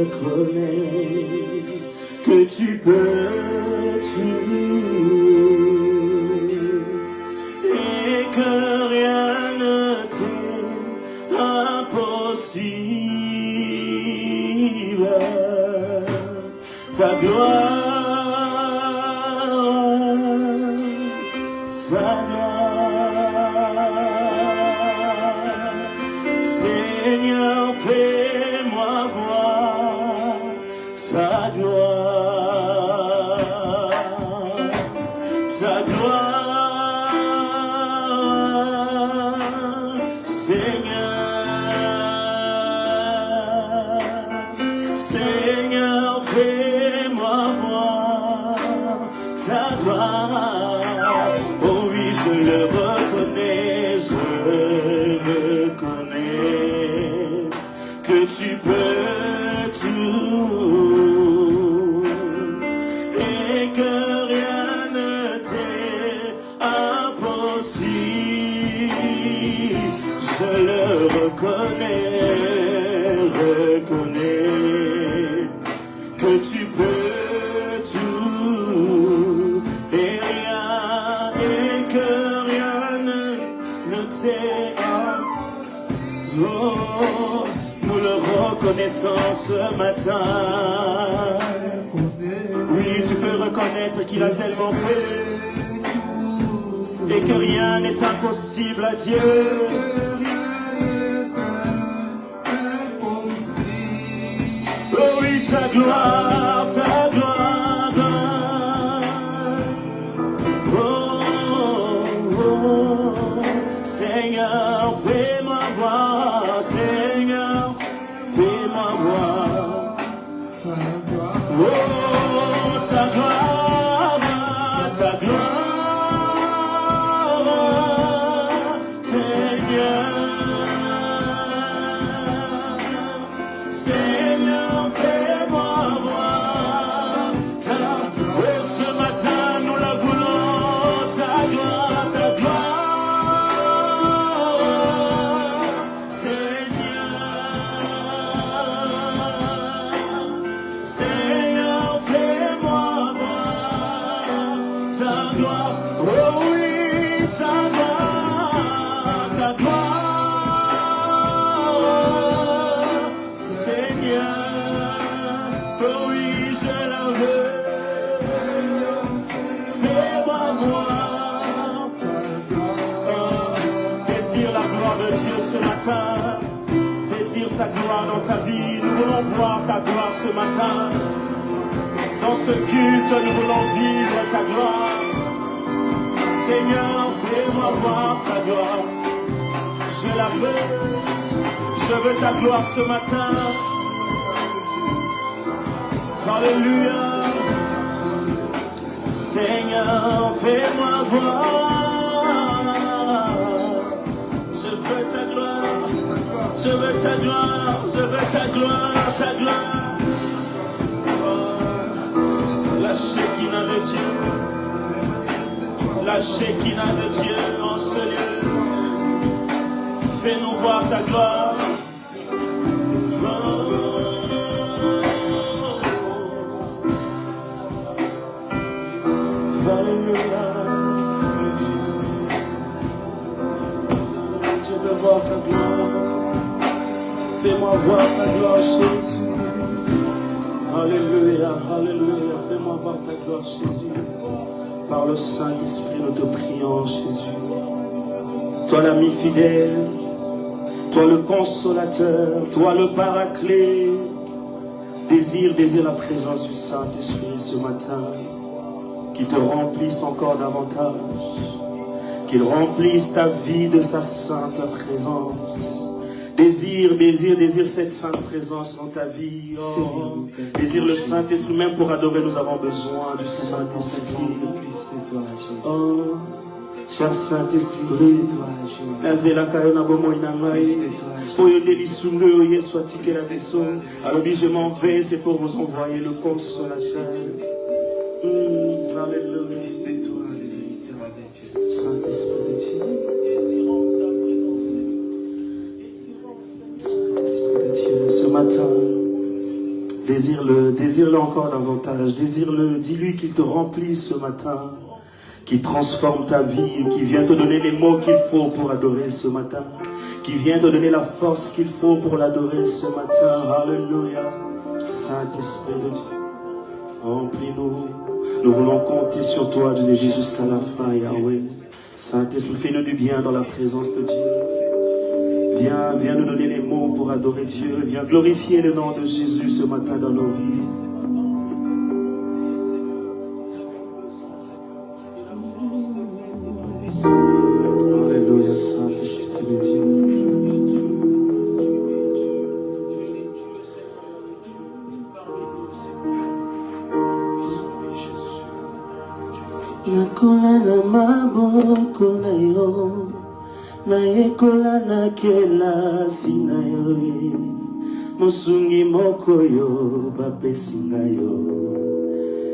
reconnais que tu peux tout et que rien ne t'est impossible. Ta gloire, Seigneur, fais-moi voir ta gloire, Seigneur, fais-moi voir ta gloire. Oh oui, je le reconnais, que tu peux tout et que rien ne t'est impossible. Je le reconnais, que tu peux tout et que rien ne t'est impossible. Oh, nous le reconnaissons ce matin. Oui, tu peux reconnaître qu'il a tellement fait et que rien n'est impossible à Dieu. Oh oui, ta gloire, ta gloire. Oh, oh, Seigneur, fais-moi voir, Seigneur, fais-moi voir. Oh, ta gloire, ta gloire, Seigneur. Seigneur, fais-moi voir ta gloire. Oh, ce matin, nous la voulons, ta gloire, ta gloire. Seigneur, fais-moi voir ta gloire. Oh oui, ta gloire, ta gloire. Seigneur, oh oui, je la veux. Seigneur, fais-moi voir ta gloire. Désire la gloire de Dieu ce matin. Désire sa gloire dans ta vie. Nous voulons voir ta gloire ce matin. Dans ce culte, nous voulons vivre ta gloire. Seigneur, fais-moi voir ta gloire. Je la veux. Je veux ta gloire ce matin. Alléluia. Seigneur, fais-moi voir. Je veux ta gloire. Je veux ta gloire. Je veux ta gloire. Ta gloire. La Shekinah de Dieu. La Shekinah de Dieu en ce lieu. Fais-nous voir ta gloire. Alléluia. Je veux voir ta gloire. Fais-moi voir ta gloire, Jésus. Alléluia, alléluia. Fais-moi voir ta gloire, Jésus. Par le Saint-Esprit, nous te prions, Jésus. Toi l'ami fidèle, toi le consolateur, toi le paraclet. Désire la présence du Saint-Esprit ce matin. Qu'il te remplisse encore davantage. Qu'il remplisse ta vie de sa sainte présence. Désire cette sainte présence dans ta vie. Oh. Désire le Saint-Esprit, même pour adorer, nous avons besoin du Saint-Esprit. Oh, cher Saint-Esprit, alors je m'en vais, c'est pour vous envoyer le consolateur. Alléluia. Saint-Esprit de Dieu. Saint-Esprit de Dieu. désire-le encore davantage, désire-le, dis-lui qu'il te remplisse ce matin, qu'il transforme ta vie, qu'il vient te donner les mots qu'il faut pour adorer ce matin, qu'il vient te donner la force qu'il faut pour l'adorer ce matin. Alléluia. Saint-Esprit de Dieu, remplis-nous. Nous voulons compter sur toi du début jusqu'à la fin, Yahweh. Saint-Esprit, fais-nous du bien dans la présence de Dieu. Viens nous donner les mots pour adorer Dieu. Viens glorifier le nom de Jésus ce matin dans nos vies. Alléluia, Saint-Esprit de Dieu. Nakola na maboko na yo, nayekola na kelasi na yo, mosungi moko yo bapesi na yo,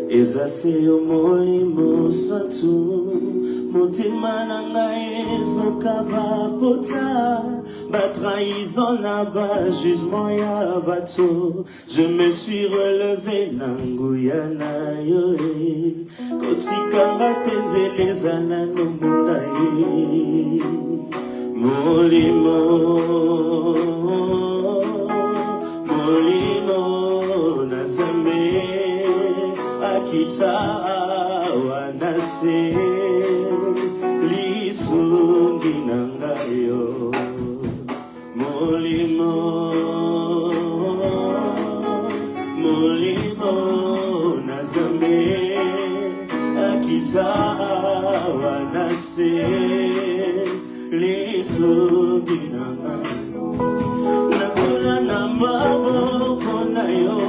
eza se yo molimo santu, motema na ngai ezoka bapota, batrahison na bajugement ya bato, je me suis relevé na nguya na yo, kotikanga te nzeleza na nomona ye, molimo na Nzambe akita wanase lisungi na ngai yo, molimo na Nzambe akita wanase lisungi na ngai yo, nakola na maboko na yo,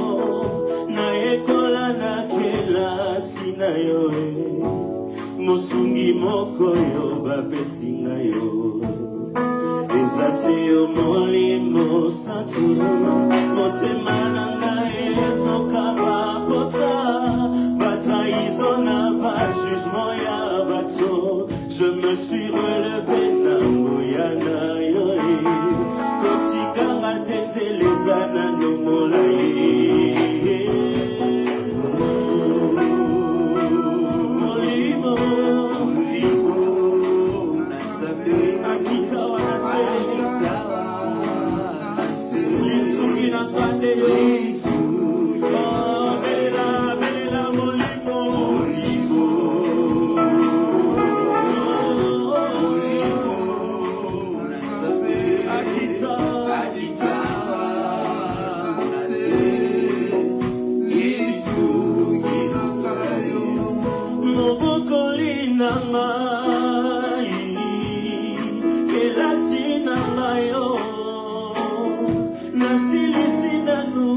nayekola na kelasi na yo, mosungi moko yo bapesi na yo, eza se yo molimo santu, motema na ngai ezoka bapota, batrahison na bajugement ya bato, je me suis relevé na nguya na yo, kotikanga te nzeleza na nomona ye, molimo na Nzambe akita wanase lisungi na pande yo, belela molimo na Nzambe akita mobokoli na ngai kelasi na ngai yo, nasilisi nanu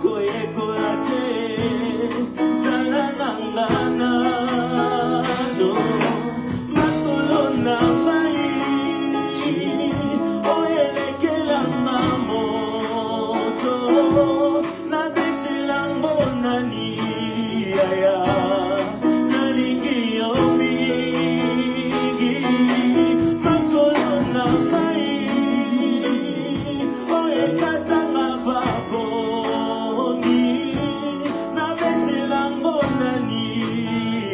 koyekola te sala na nga nano, masolo na ngai oyelekelanga moto, nabetilango nani yaya, nalingi yo mingi, masolo na ngai oyekatanga babongi, nabetilango nani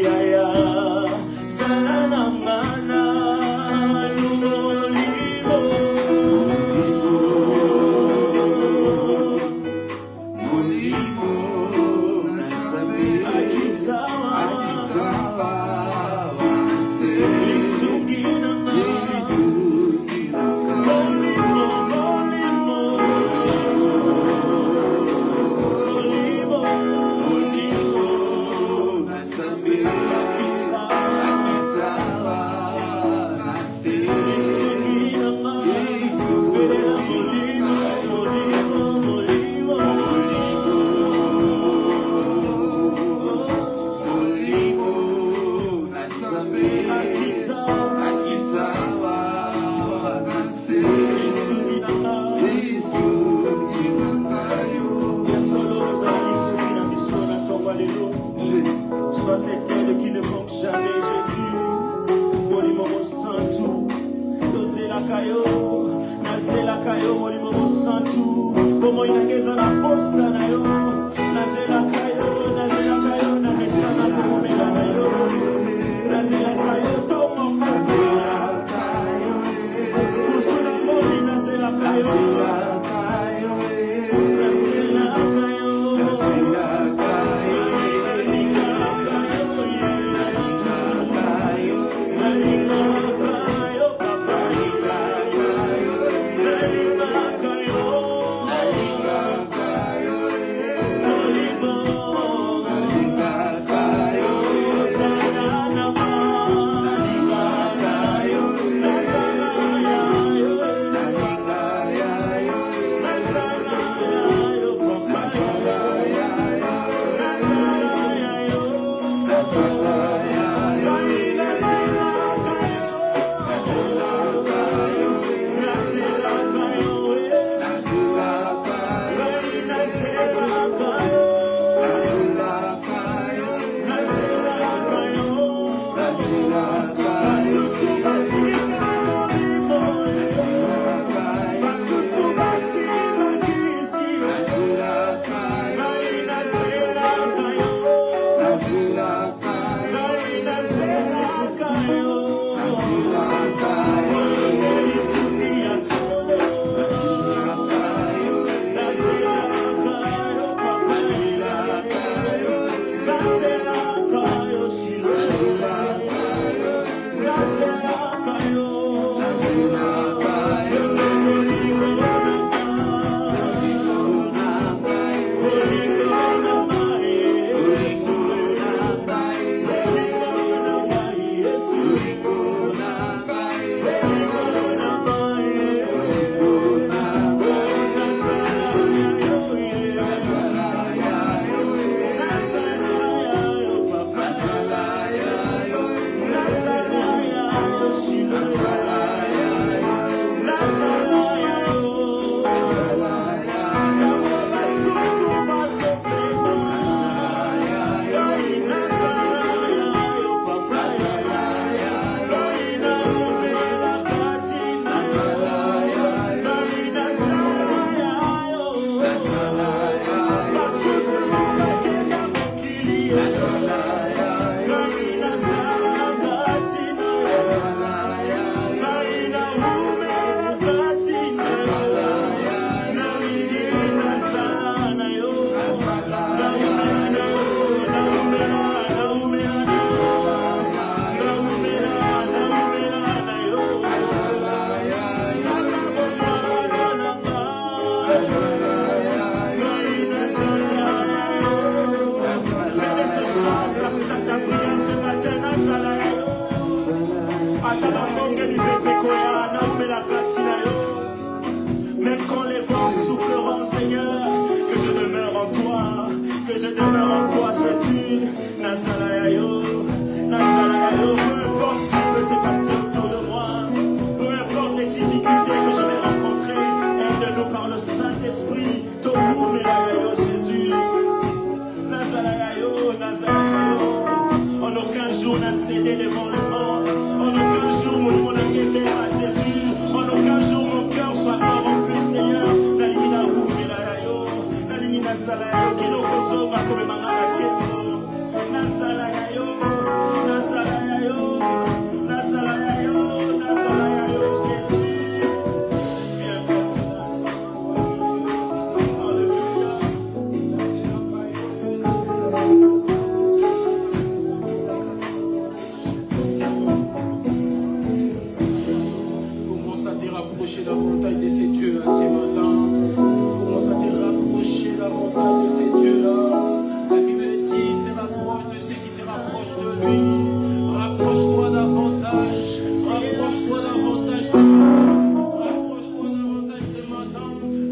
yaya, sala na nga nanu molimo na Nzambe akita lisungi na ngai, sois cette aide qui ne manque jamais, Jésus. Molimo Santu, Dosela Kayo, Nazela Kayo, Molimo Santu, Como inageza na posa na yo, Même quand les vents souffleront, Seigneur, que je demeure en toi, que je demeure en toi, Jésus. Nazalayo, Nazalayo, peu importe ce qui peut se passer autour de moi, peu importe les difficultés que je vais rencontrer, aide-nous par le Saint-Esprit, Tomu Melayo, Jésus. Nazalayo, Nazalayo, en aucun jour n'a cédé devant le monde, en aucun jour mon aimé à Jésus, en aucun jour mon cœur soit rempli, Seigneur. Nalimina Melayo, Nalimina Salayo, Kilo Koso, Makome Mangala Kemo, Nazalayo, Nazalayo, Nazalayo, Nazalayo, Jésus. Viens faire cela. Alléluia. Commence à te rapprocher davantage de ces dieux-là ce matin. Commence à te rapprocher davantage de ces dieux-là. La Bible dit, se rapproche de ceux qui se rapprochent de lui. Rapproche-toi davantage. Rapproche-toi davantage ce matin. Rapproche-toi davantage ce matin.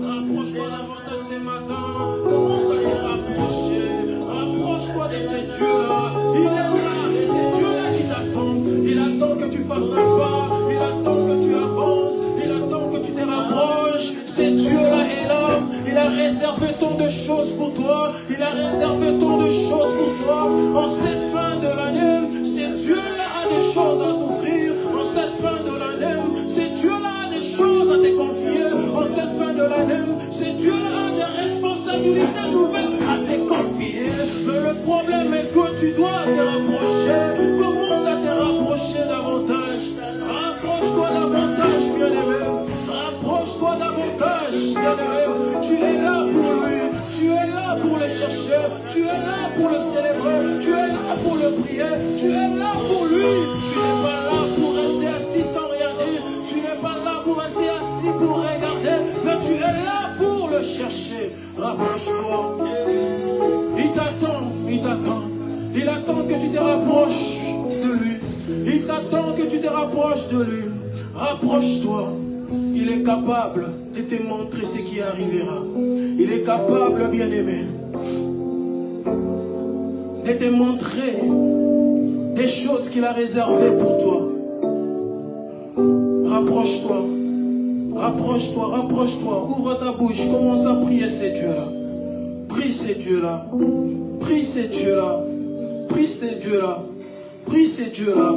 Rapproche-toi davantage ce matin. Commence à te rapprocher. Rapproche-toi de ces dieux-là. Il est là, c'est ces dieux-là qui t'attendent. Il attend que tu fasses un pas. Il attend que tu avances. Il attend que tu te rapproches. Ce Dieu-là est là. Il a réservé tant de choses pour toi. Il a réservé tant de choses pour toi. En cette fin de l'année, ce Dieu-là a des choses à t'offrir. En cette fin de l'année, ce Dieu-là a des choses à te confier. En cette fin de l'année, ce Dieu-là a des responsabilités nouvelles à te confier. Mais le problème est que tu dois te rapprocher. Commence à te rapprocher davantage. Rapproche-toi davantage, bien-aimé. Rapproche-toi davantage, bien-aimé. Tu es là pour lui. Tu es là pour le chercher. Tu es là pour le célébrer. Tu es là pour le prier. Tu es là pour lui. Tu n'es pas là pour rester assis sans rien dire. Tu n'es pas là pour rester assis pour regarder. Mais tu es là pour le chercher. Rapproche-toi. Il t'attend. Il t'attend. Il attend que tu te rapproches de lui. Il t'attend que tu te rapproches de lui. Rapproche-toi. Il est capable de te montrer ce qui arrivera. Il est capable, bien-aimé. de te montrer des choses qu'il a réservées pour toi. Rapproche-toi, rapproche-toi, rapproche-toi. Ouvre ta bouche, commence à prier ces dieux-là. Prie ces dieux-là. Prie ces dieux-là. Prie ces dieux-là. Prie ces dieux-là.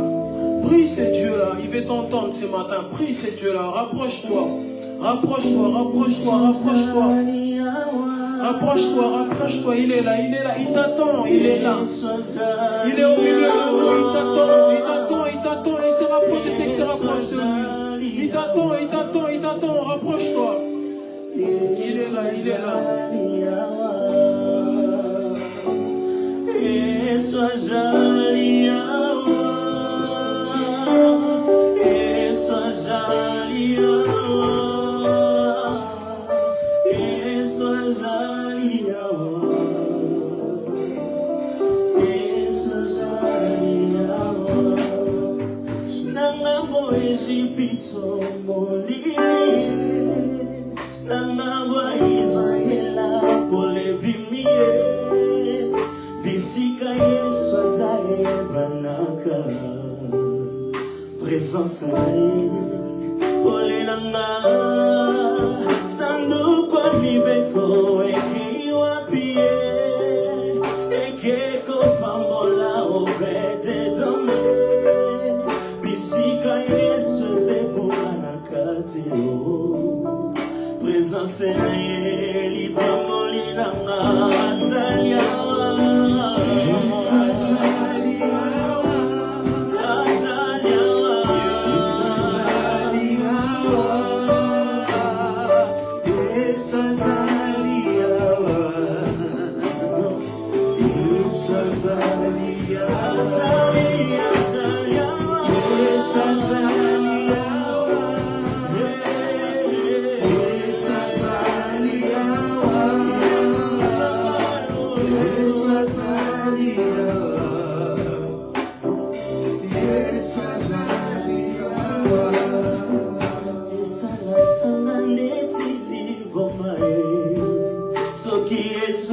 Prie ces dieux-là. Il veut t'entendre ce matin. Prie ces dieux-là. Rapproche-toi. Rapproche-toi, rapproche-toi, rapproche-toi. Rapproche-toi, rapproche-toi. Il est là, il est là. Il t'attend, il est là. Il est au milieu de nous. Il t'attend, il t'attend, il t'attend. Il se rapproche de ceux qui se rapprochent de lui. Il t'attend, il t'attend, il t'attend. Rapproche-toi. Il est là, il est là. Et sois joli, et sois joli, et sois joli, et sois joli, nanga mo Ejipito molili, nanga mo Israela polevimie. Bisika Yesu azaye banaka présence Polenanga sanduku libeko ekiwa pie ekeko pambola obete dome Bisika Yesu zebulanaka teo présence libamolinanga salia Yes,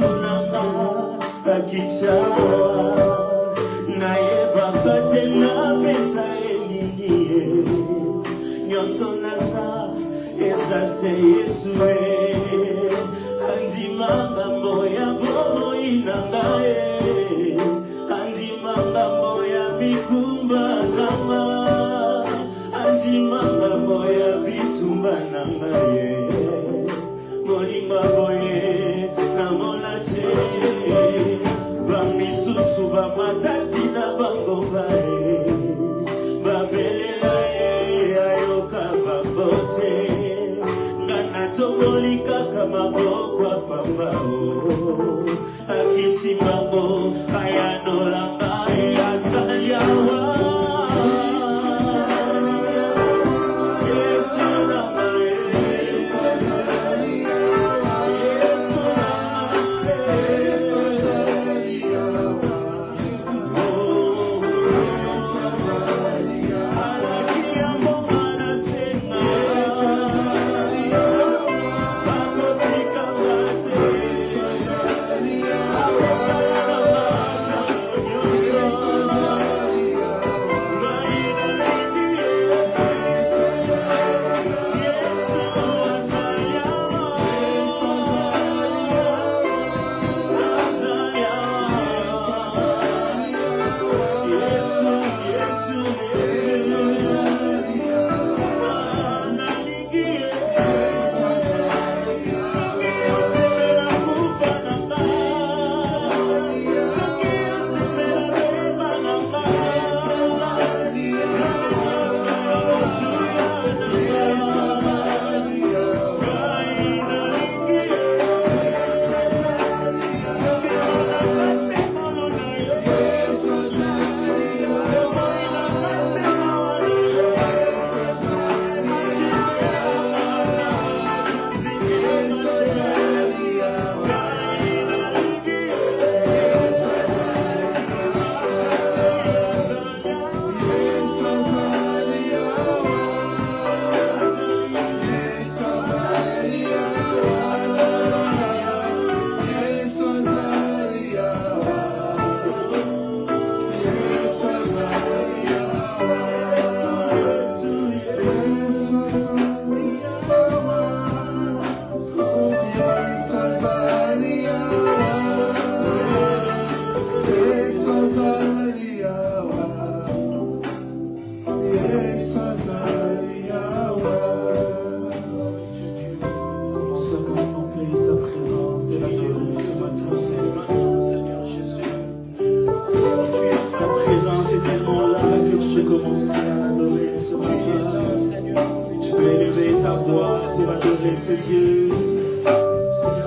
c'est Dieu.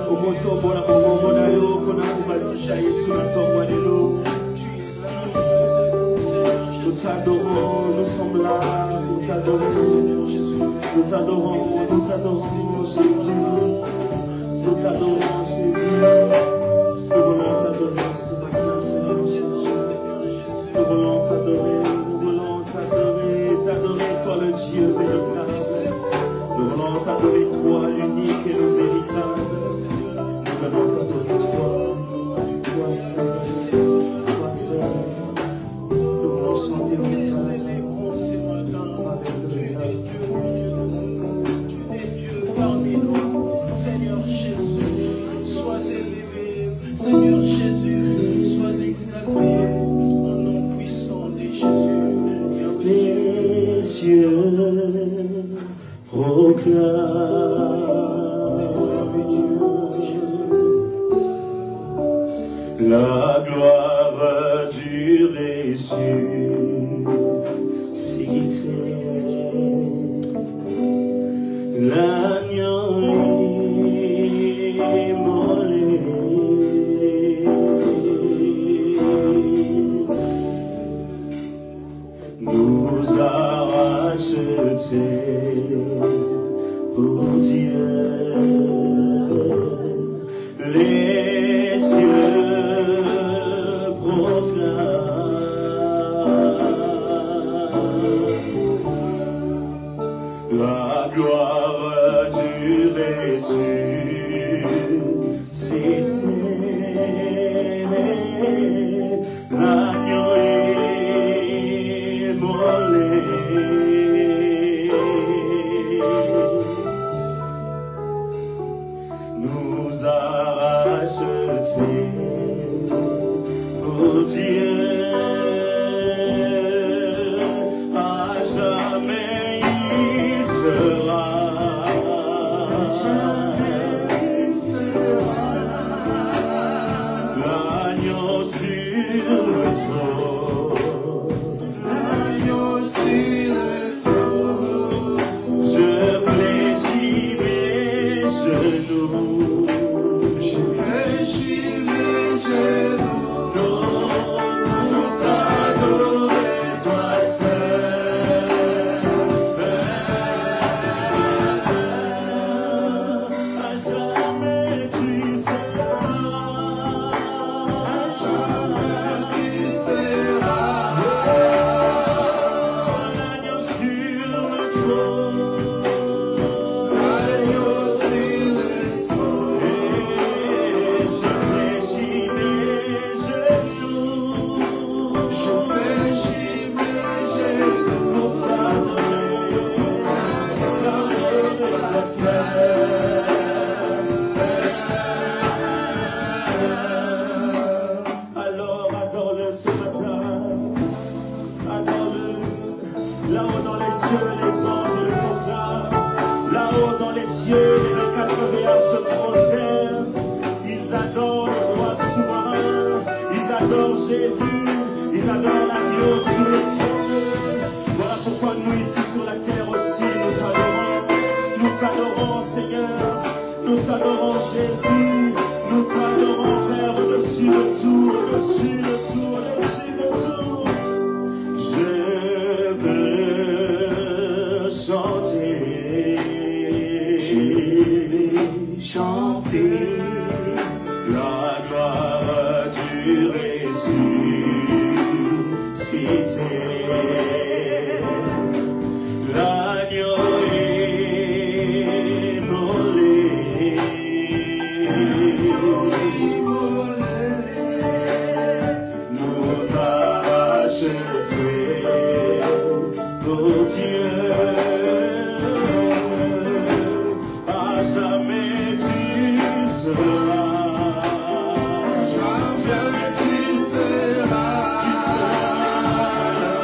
Au retour, bon, la maman, mon aïe, qu'on a coupé ça et sous le temps, moi, de l'eau. Nous t'adorons, nous sommes là, nous t'adorons, Seigneur Jésus. Nous t'adorons, Jésus. Nous t'adorons, Jésus. Nous voulons t'adorer ce matin, Seigneur Jésus. Nous voulons t'adorer, t'adorer toi le Dieu véritable. Nous voulons t'adorer toi, l'unique et le véritable. Nous voulons t'adorer toi seul, toi seul. Nous voulons chanter ensemble. Ce matin, tu es Dieu au milieu de nous, tu es Dieu parmi nous. Seigneur Jésus, sois élevé. Seigneur Jésus, sois exalté. Au nom puissant de Jésus. Les cieux proclament la gloire du ressuscité. L'agneau immolé. Nous a rachetés pour Dieu. Les cieux proclament la gloire du ressuscité. L'agneau immolé. Nous a rachetés pour Dieu. À jamais il sera. L'agneau sur le trône. L'agneau sur le trône. Je fléchis mes genoux. Je fléchis mes genoux. Pour t'adorer, toi seul. À jamais tu seras. Jamais tu seras. L'agneau sur le trône. L'agneau sur le trône. Et je fléchis mes genoux. Je fléchis mes genoux. Pour t'adorer, toi seul. Alors adore-le ce matin, adore-le. Là-haut dans les cieux, les anges le proclament. Là-haut dans les cieux, les 81 se prosternent. Ils adorent le roi souverain, ils adorent Jésus, ils adorent l'agneau sur le trône. Voilà pourquoi nous ici sur la terre aussi, nous t'adorons Seigneur, nous t'adorons Jésus, nous t'adorons Père au-dessus de tout, au-dessus de tout, au-dessus de tout. Je veux chanter, Chanter la gloire du ressuscité. L'agneau immolé. Nous a rachetés pour Dieu. À jamais tu seras. Jamais tu seras. Tu seras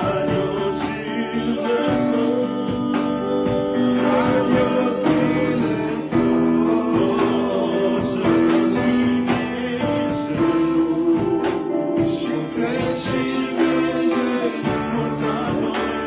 l'agneau sur le trône. L'agneau sur le trône. Oh, je fléchis mes genoux. Je fléchis mes genoux. Pour t'adorer,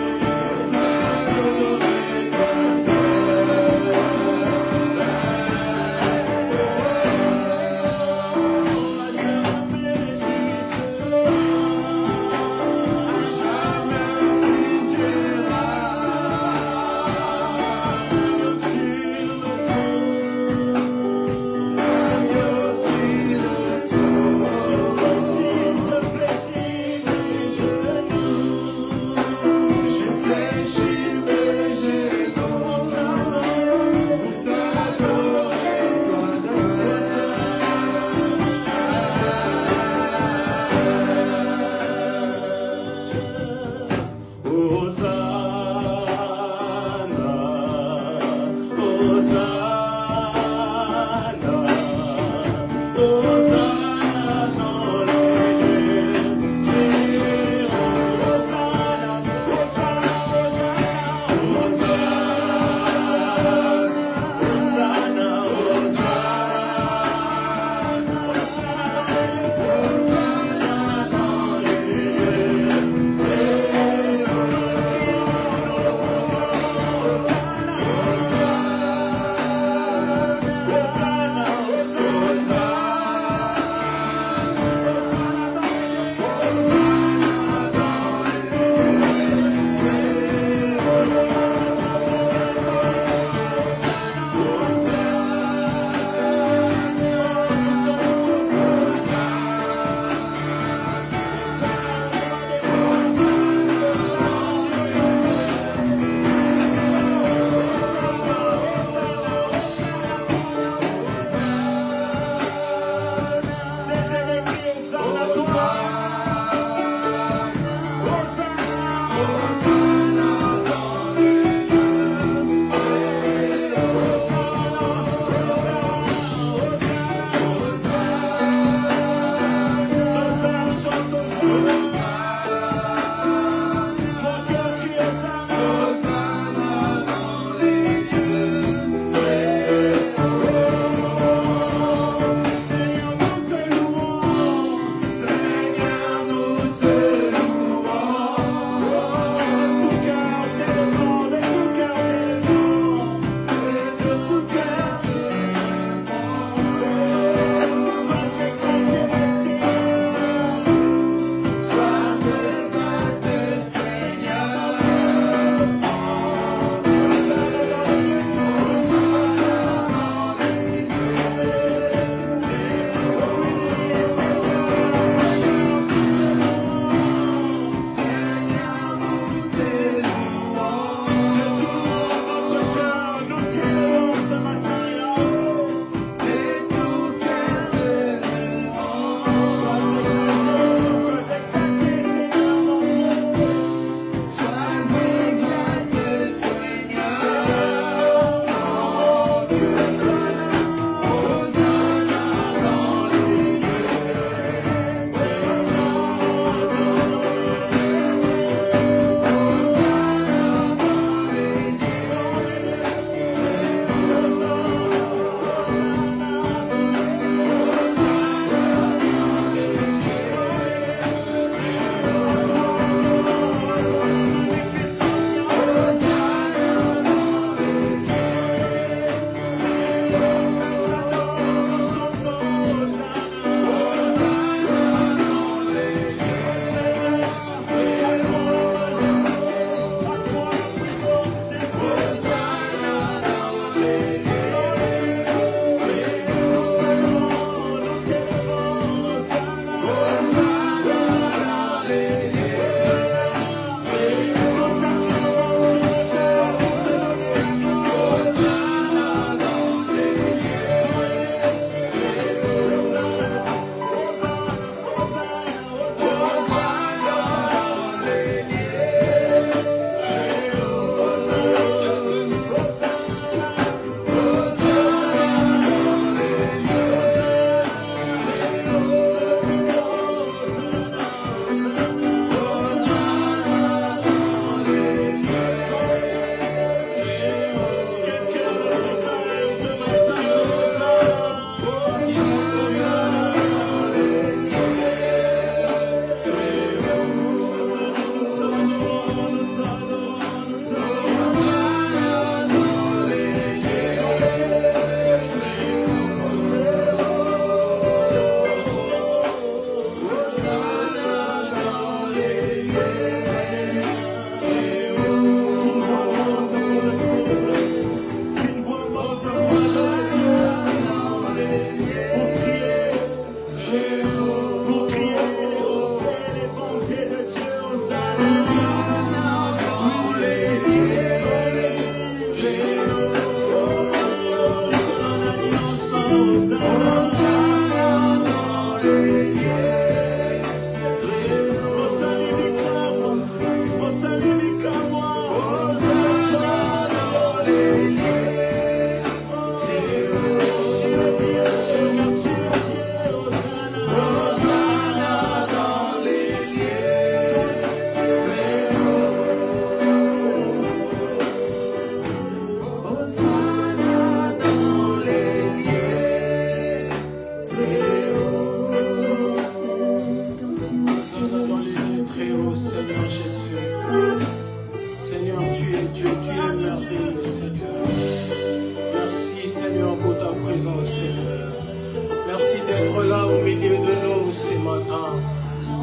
Seigneur Jésus. Seigneur, tu es Dieu, tu es merveilleux, Seigneur. Merci, Seigneur, pour ta présence, Seigneur. Merci d'être là au milieu de nous ce matin.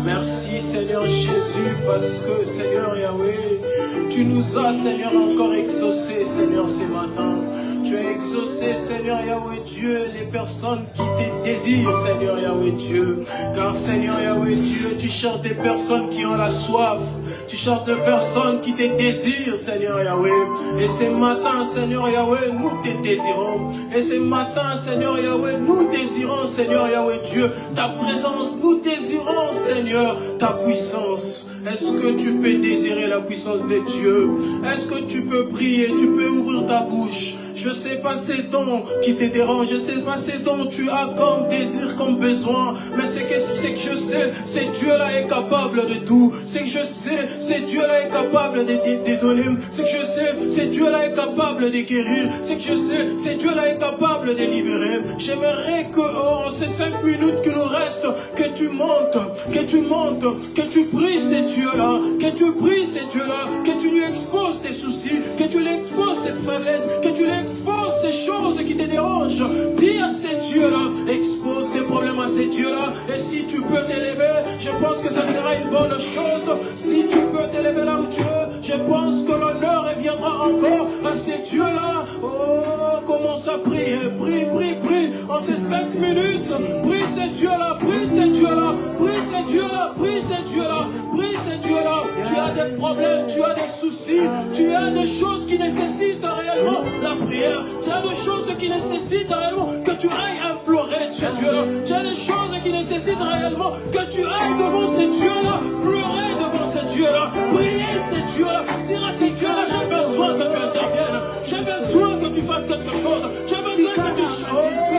Merci, Seigneur Jésus, parce que, Seigneur Yahweh, tu nous as, Seigneur, encore exaucés, Seigneur, ce matin. Tu as exaucé, Seigneur Yahweh Dieu, les personnes qui te désirent, Seigneur Yahweh Dieu. Car, Seigneur Yahweh Dieu, tu cherches des personnes qui ont la soif. Tu cherches des personnes qui te désirent, Seigneur Yahweh. Et ce matin, Seigneur Yahweh, nous te désirons. Et ce matin, Seigneur Yahweh, nous désirons, Seigneur Yahweh Dieu, ta présence. Nous désirons, Seigneur, ta puissance. Est-ce que tu peux désirer la puissance de Dieu? Est-ce que tu peux prier? Tu peux ouvrir ta bouche? Je ne sais pas ces dons qui te dérangent, je ne sais pas ces dons tu as comme désir, comme besoin, mais c'est que je sais, c'est Dieu-là est capable de tout. C'est que je sais, c'est Dieu-là est capable de donner. C'est que je sais, c'est Dieu-là est capable de guérir. C'est que je sais, c'est Dieu-là est capable de libérer. J'aimerais que en ces 5 minutes qui nous restent, que tu montes, que tu pries ces Dieu-là, que tu pries ces Dieu-là, que tu lui exposes tes soucis, que tu lui exposes tes faiblesses, que tu lui expose ces choses qui te dérangent. Dis à ces dieux-là, expose tes problèmes à ces dieux-là. Et si tu peux t'élever, je pense que ça sera une bonne chose. Si tu peux t'élever là où tu veux, je pense que l'honneur reviendra encore à ces dieux-là. Oh, commence à prier, prie, prie, prie. En ces 5 minutes, prie ces dieux-là, prie ces dieux-là, prie ces dieux-là, prie ces dieux-là, prie ces dieux-là. Tu as des problèmes, tu as des soucis, tu as des choses qui nécessitent réellement la prière. Tu as des choses qui nécessitent réellement que tu ailles implorer Dieu-là. Tu as des choses qui nécessitent réellement que tu ailles devant ces dieux-là, pleurer devant ces dieux-là, prier ces dieux-là, dire à ces dieux-là, j'ai besoin que tu interviennes, j'ai besoin que tu fasses quelque chose, j'ai besoin que tu changes.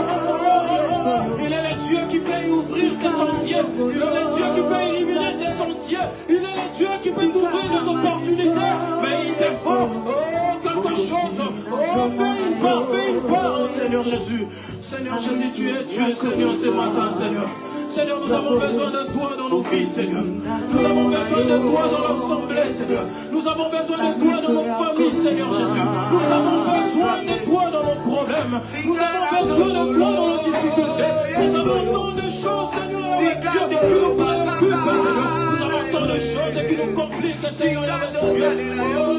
Il est le Dieu qui peut ouvrir tes sentiers, il est le Dieu qui peut éliminer tes sentiers, il est le Dieu qui peut t'ouvrir des opportunités, mais il te faut quelque chose. Oh, fais une part, oh, Seigneur Jésus. Seigneur Jésus, tu es Dieu, Seigneur, ce matin, Seigneur. Seigneur, nous avons besoin de toi dans nos vies, Seigneur. Nous avons besoin de toi dans l'assemblée, Seigneur. Nous avons besoin de toi dans nos familles, Seigneur Jésus. Nous avons besoin de toi dans nos problèmes. Nous avons besoin de toi dans nos difficultés. Nous avons tant de choses, Seigneur, avec Dieu, qui nous préoccupent, Seigneur. Nous avons tant de choses qui nous compliquent, Seigneur, avec Dieu. Oh,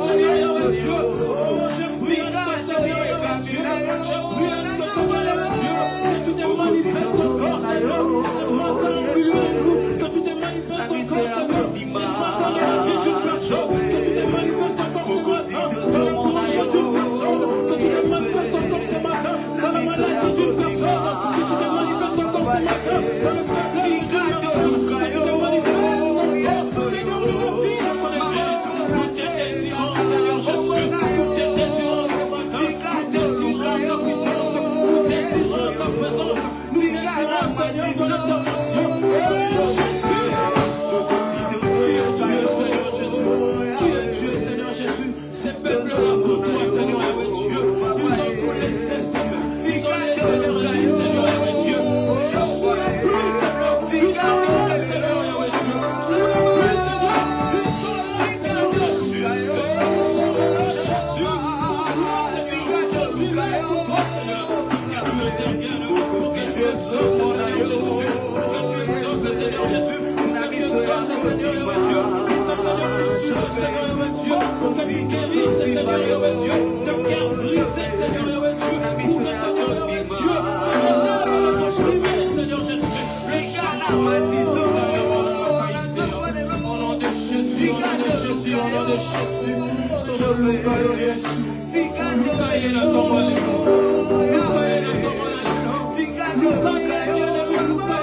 Seigneur, avec Dieu. Oh, je prie à ce que Seigneur, avec Dieu. Je prie à ce que Seigneur, avec Dieu. Que tu te manifestes encore, Seigneur. C'est matin au milieu de nous. Que tu te manifestes encore, Seigneur. C'est matin dans la vie d'une personne. Que tu te manifestes encore ce matin. Dans le projet d'une personne. Que tu te manifestes encore ce matin. Dans la maladie d'une personne. Que tu te manifestes encore ce matin. Dans le faiblesse d'une personne. Que tu te manifestes encore, Seigneur, dans la vie de ton église. Nous te désirons, Seigneur Jésus. Nous te désirons ce matin. Nous désirons ta puissance. Nous désirons ta présence. Nous désirons, Seigneur, ton intervention. Jésus. Tu es Dieu, Seigneur Jésus. Tu es Dieu, Seigneur Jésus. Ces peuples-là pour toi, Seigneur, avec Dieu. Ils ont tout laissé, Seigneur. Ils ont laissé leur vie, Seigneur, avec Dieu. Je suis la pluie, Seigneur. Ils sont là, Seigneur, avec Dieu. Sous la pluie, Seigneur. Ils sont là, Seigneur Jésus. Ils sont là, Jésus. Je suis là pour toi, Seigneur. Que tu interviennes, pour que tu exauces, Seigneur Jésus. Pour que tu exauces, Seigneur Jésus. Pour que tu exauces, Seigneur, avec Dieu. Pour que, Seigneur, tu sauves, Seigneur, avec Dieu. Pour que tu guérisses, Seigneur, avec Dieu. De cœur brisé, Seigneur, avec Dieu. Pour que, Seigneur, avec Dieu, tu relèves les opprimés, Seieur Jésus. Les gens, au nom de Jésus, au nom de Jésus, au nom de Jésus. Sono Luca, Jésus. Luca, il est tombé, Luca, il est tombé, Luca, il est Luca,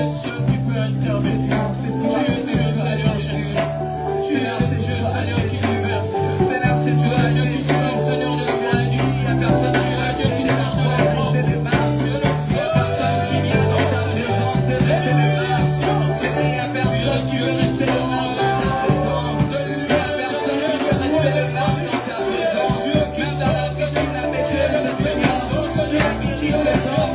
le seul qui peut intervenir. Tu es Dieu, Seigneur Jésus. Tu es le Dieu, Seigneur, qui libère. Seigneur, c'est Dieu, le Dieu qui sauve, Seigneur de la maladie. Tu es le Dieu qui sort de la mort. Tu es le seul personne qui vient dans ta maison. C'est le Seigneur. Il n'y a personne qui veut rester le monde. Il n'y a personne qui veut rester le monde. Tu es le Dieu qui sort de la maison. Tu es le Seigneur. Tu es qui se sort.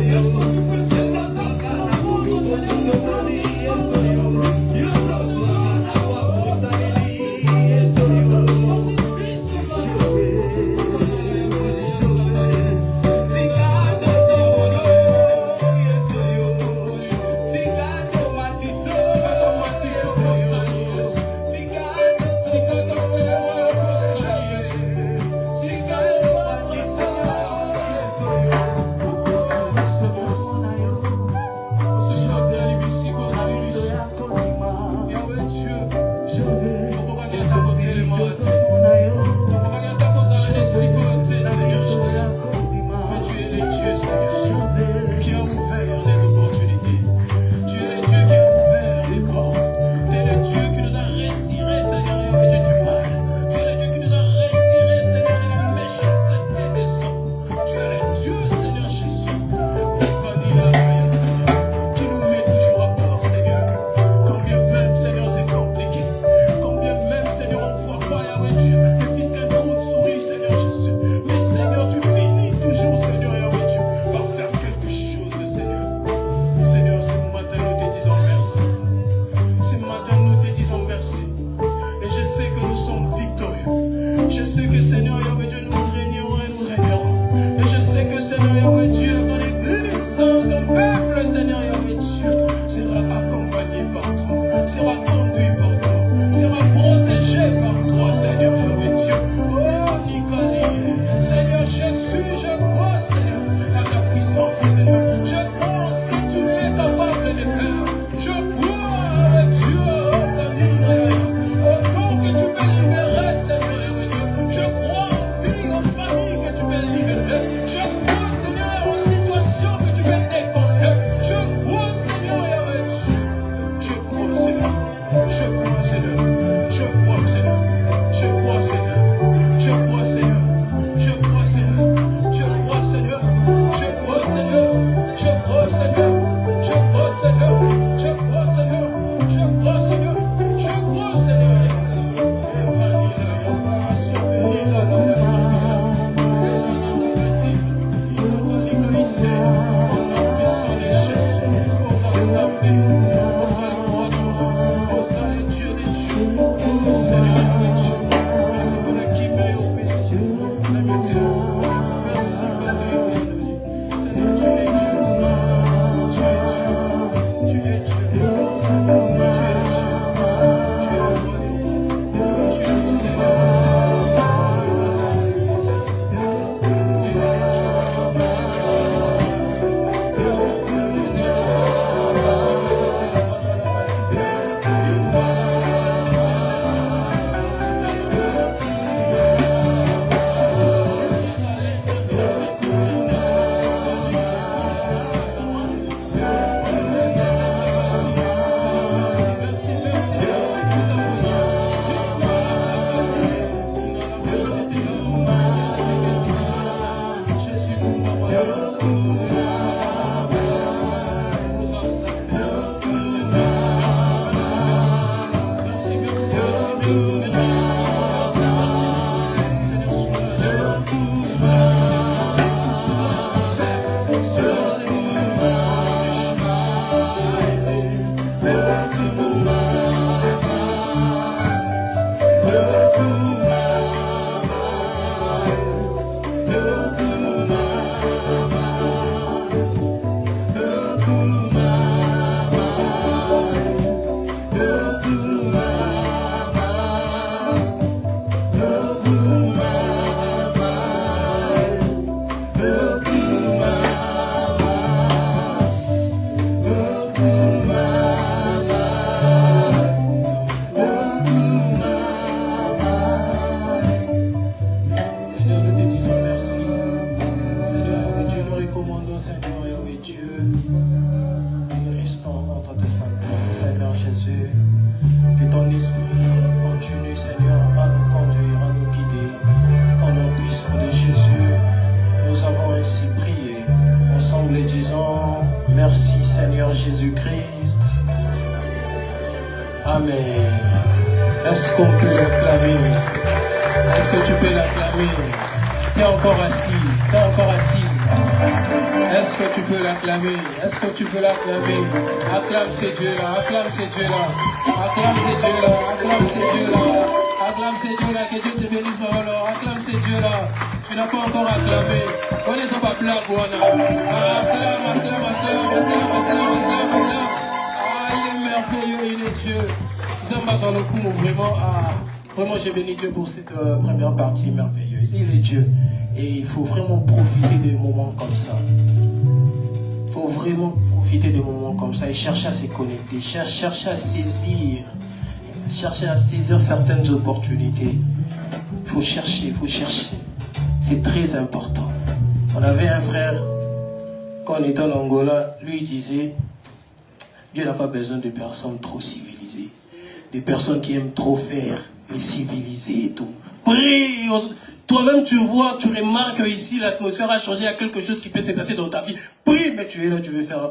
Yes, Saint-Père, Seigneur Jésus, que ton esprit continue, Seigneur, à nous conduire, à nous guider. Au nom puissant de Jésus, nous avons ainsi prié, ensemble et disant, merci Seigneur Jésus-Christ. Amen. Est-ce qu'on peut l'acclamer? Est-ce que tu peux l'acclamer? Tu es encore assis, tu es encore assise. Est-ce que tu peux l'acclamer? Est-ce que tu peux l'acclamer? Acclame ces dieux-là, acclame ces dieux-là, acclame ces dieux-là, acclame ces dieux-là, acclame ces dieux-là, que Dieu te bénisse, alors acclame ces dieux-là. Tu n'as pas encore acclamé. On ne sont pas blagues, acclame, acclame, acclame, acclame, acclame, acclame, acclame. Ah, il est merveilleux, il est Dieu. Vraiment, j'ai béni Dieu pour cette première partie merveilleuse. Il est Dieu. Et il faut vraiment profiter des moments comme ça. Il faut vraiment profiter des moments comme ça et chercher à se connecter, chercher à saisir certaines opportunités. Il faut chercher. C'est très important. On avait un frère, quand on était en Angola, lui il disait, Dieu n'a pas besoin de personnes trop civilisées. Des personnes qui aiment trop faire les civilisés et tout. Prie, toi-même tu vois, tu remarques que ici l'atmosphère a changé, il y a quelque chose qui peut se passer dans ta vie. Prie, mais tu es là, tu veux faire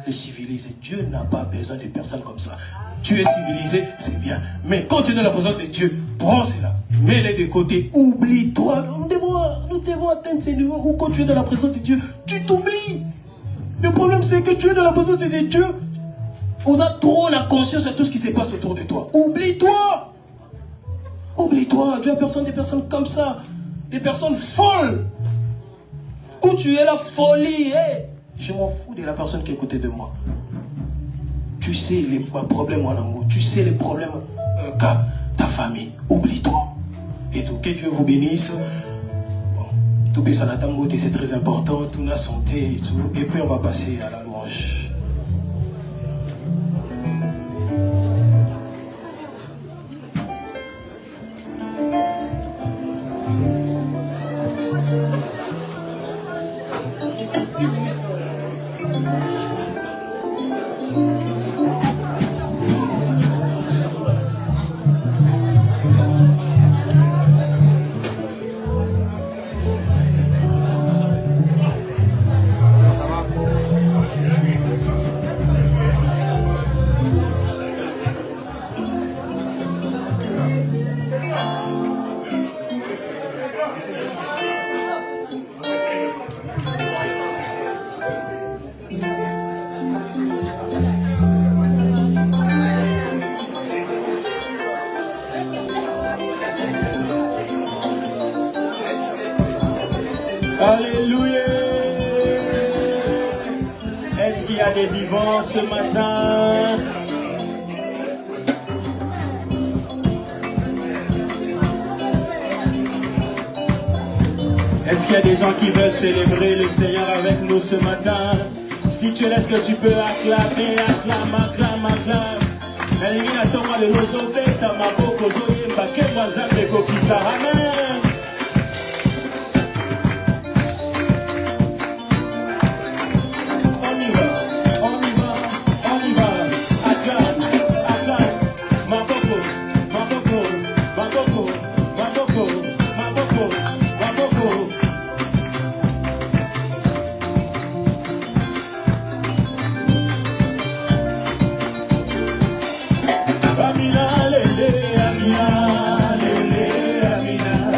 les civilisés. Dieu n'a pas besoin de personnes comme ça. Tu es civilisé, c'est bien. Mais quand tu es dans la présence de Dieu, prends cela, mets-les de côté, oublie-toi. Nous devons atteindre ces niveaux où quand tu es dans la présence de Dieu, tu t'oublies. Le problème c'est que tu es dans la présence de Dieu. On a trop la conscience de tout ce qui se passe autour de toi. Oublie-toi. Oublie-toi. Dieu a personne des personnes comme ça. Des personnes folles. Où tu es la folie. Hey, je m'en fous de la personne qui est à côté de moi. Tu sais les problèmes en amour. Tu sais les problèmes qu'a ta famille. Oublie-toi. Et tout. Que Dieu vous bénisse. Bon. Tout ça, c'est très important. Tout la santé et tout. Et puis on va passer à la louange. Alléluia. Est-ce qu'il y a des vivants ce matin? Est-ce qu'il y a des gens qui veulent célébrer le Seigneur avec nous ce matin? Si tu es là, est-ce que tu peux acclamer, acclame, acclame, acclame. Amen. Amina, lele, amina, lele, amina.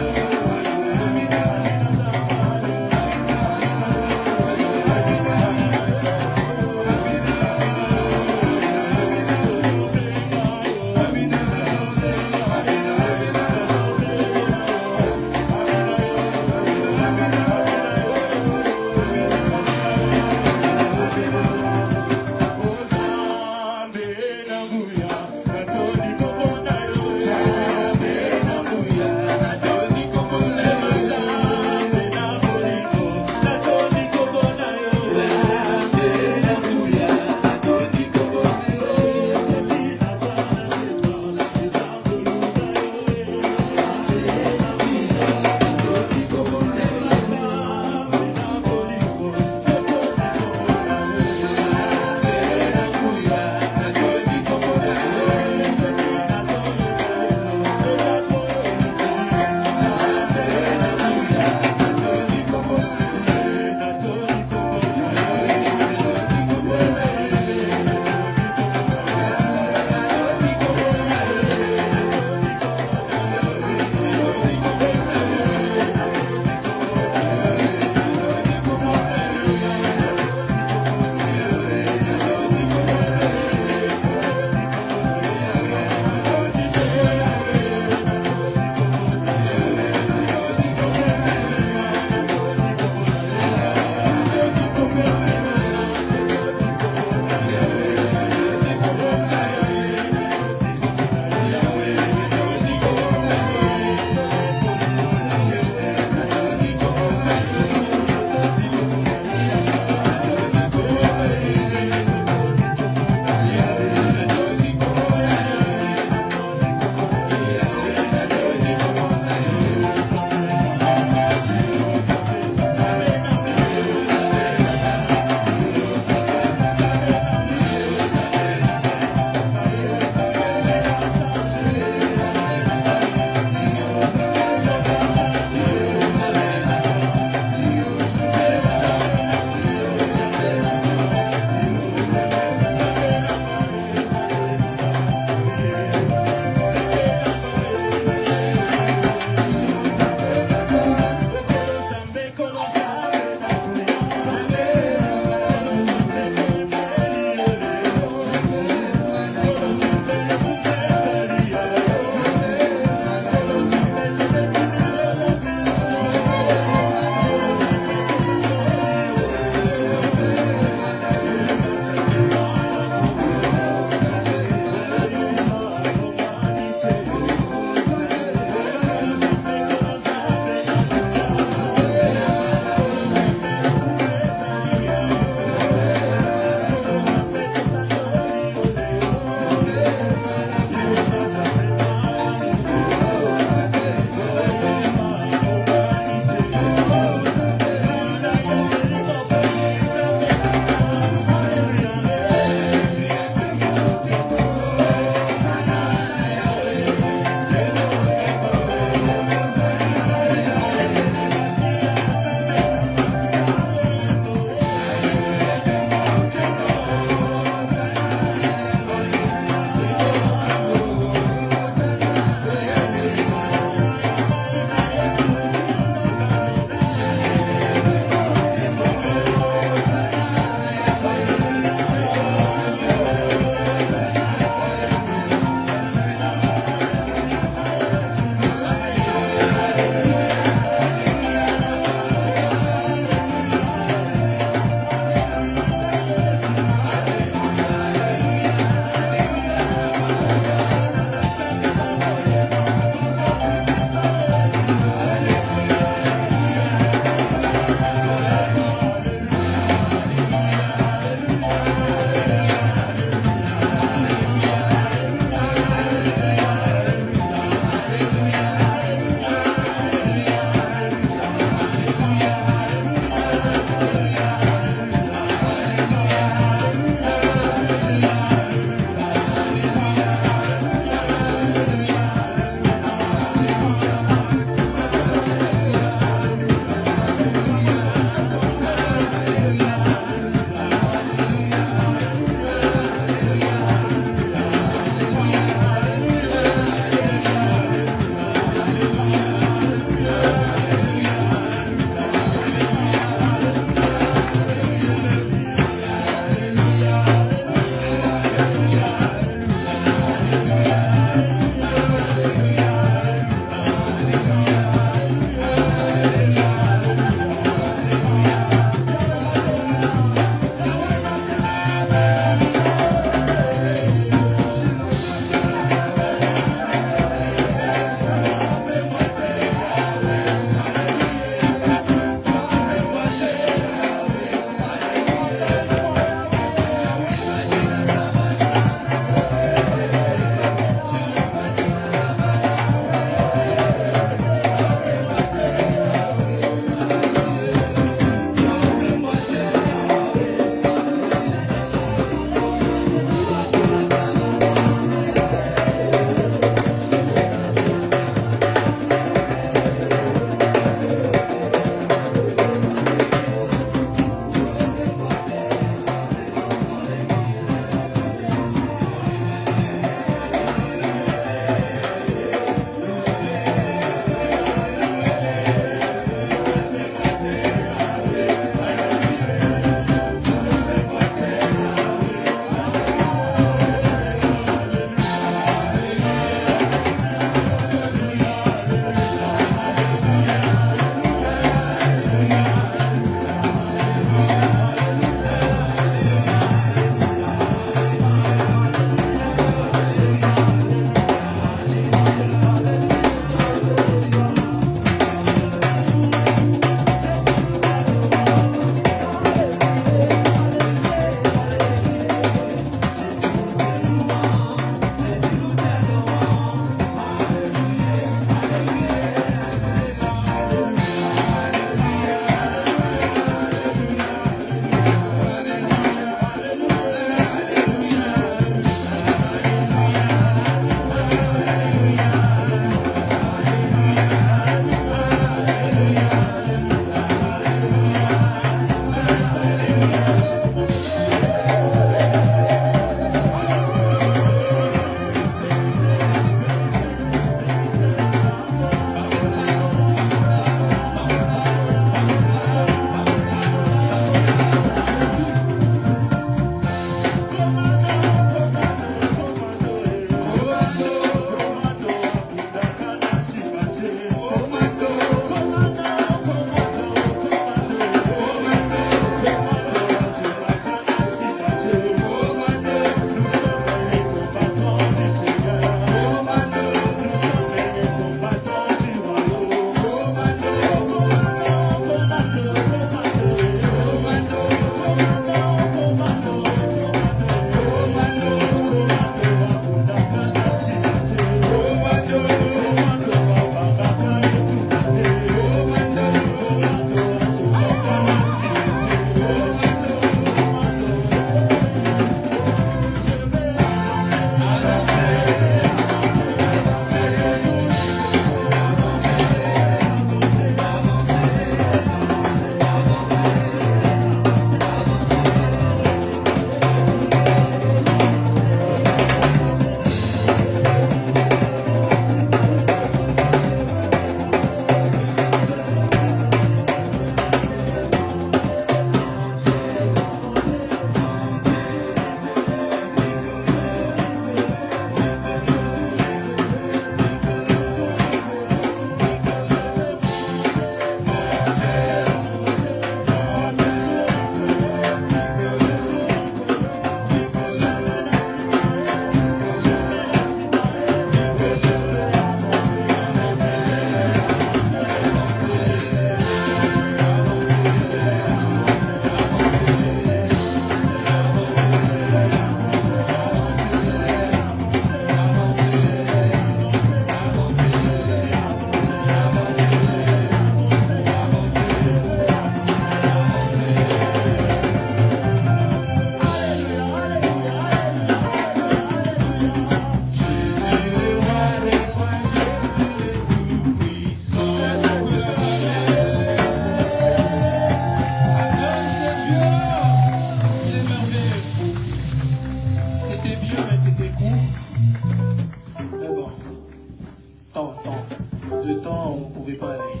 de temps, on ne pouvait pas aller.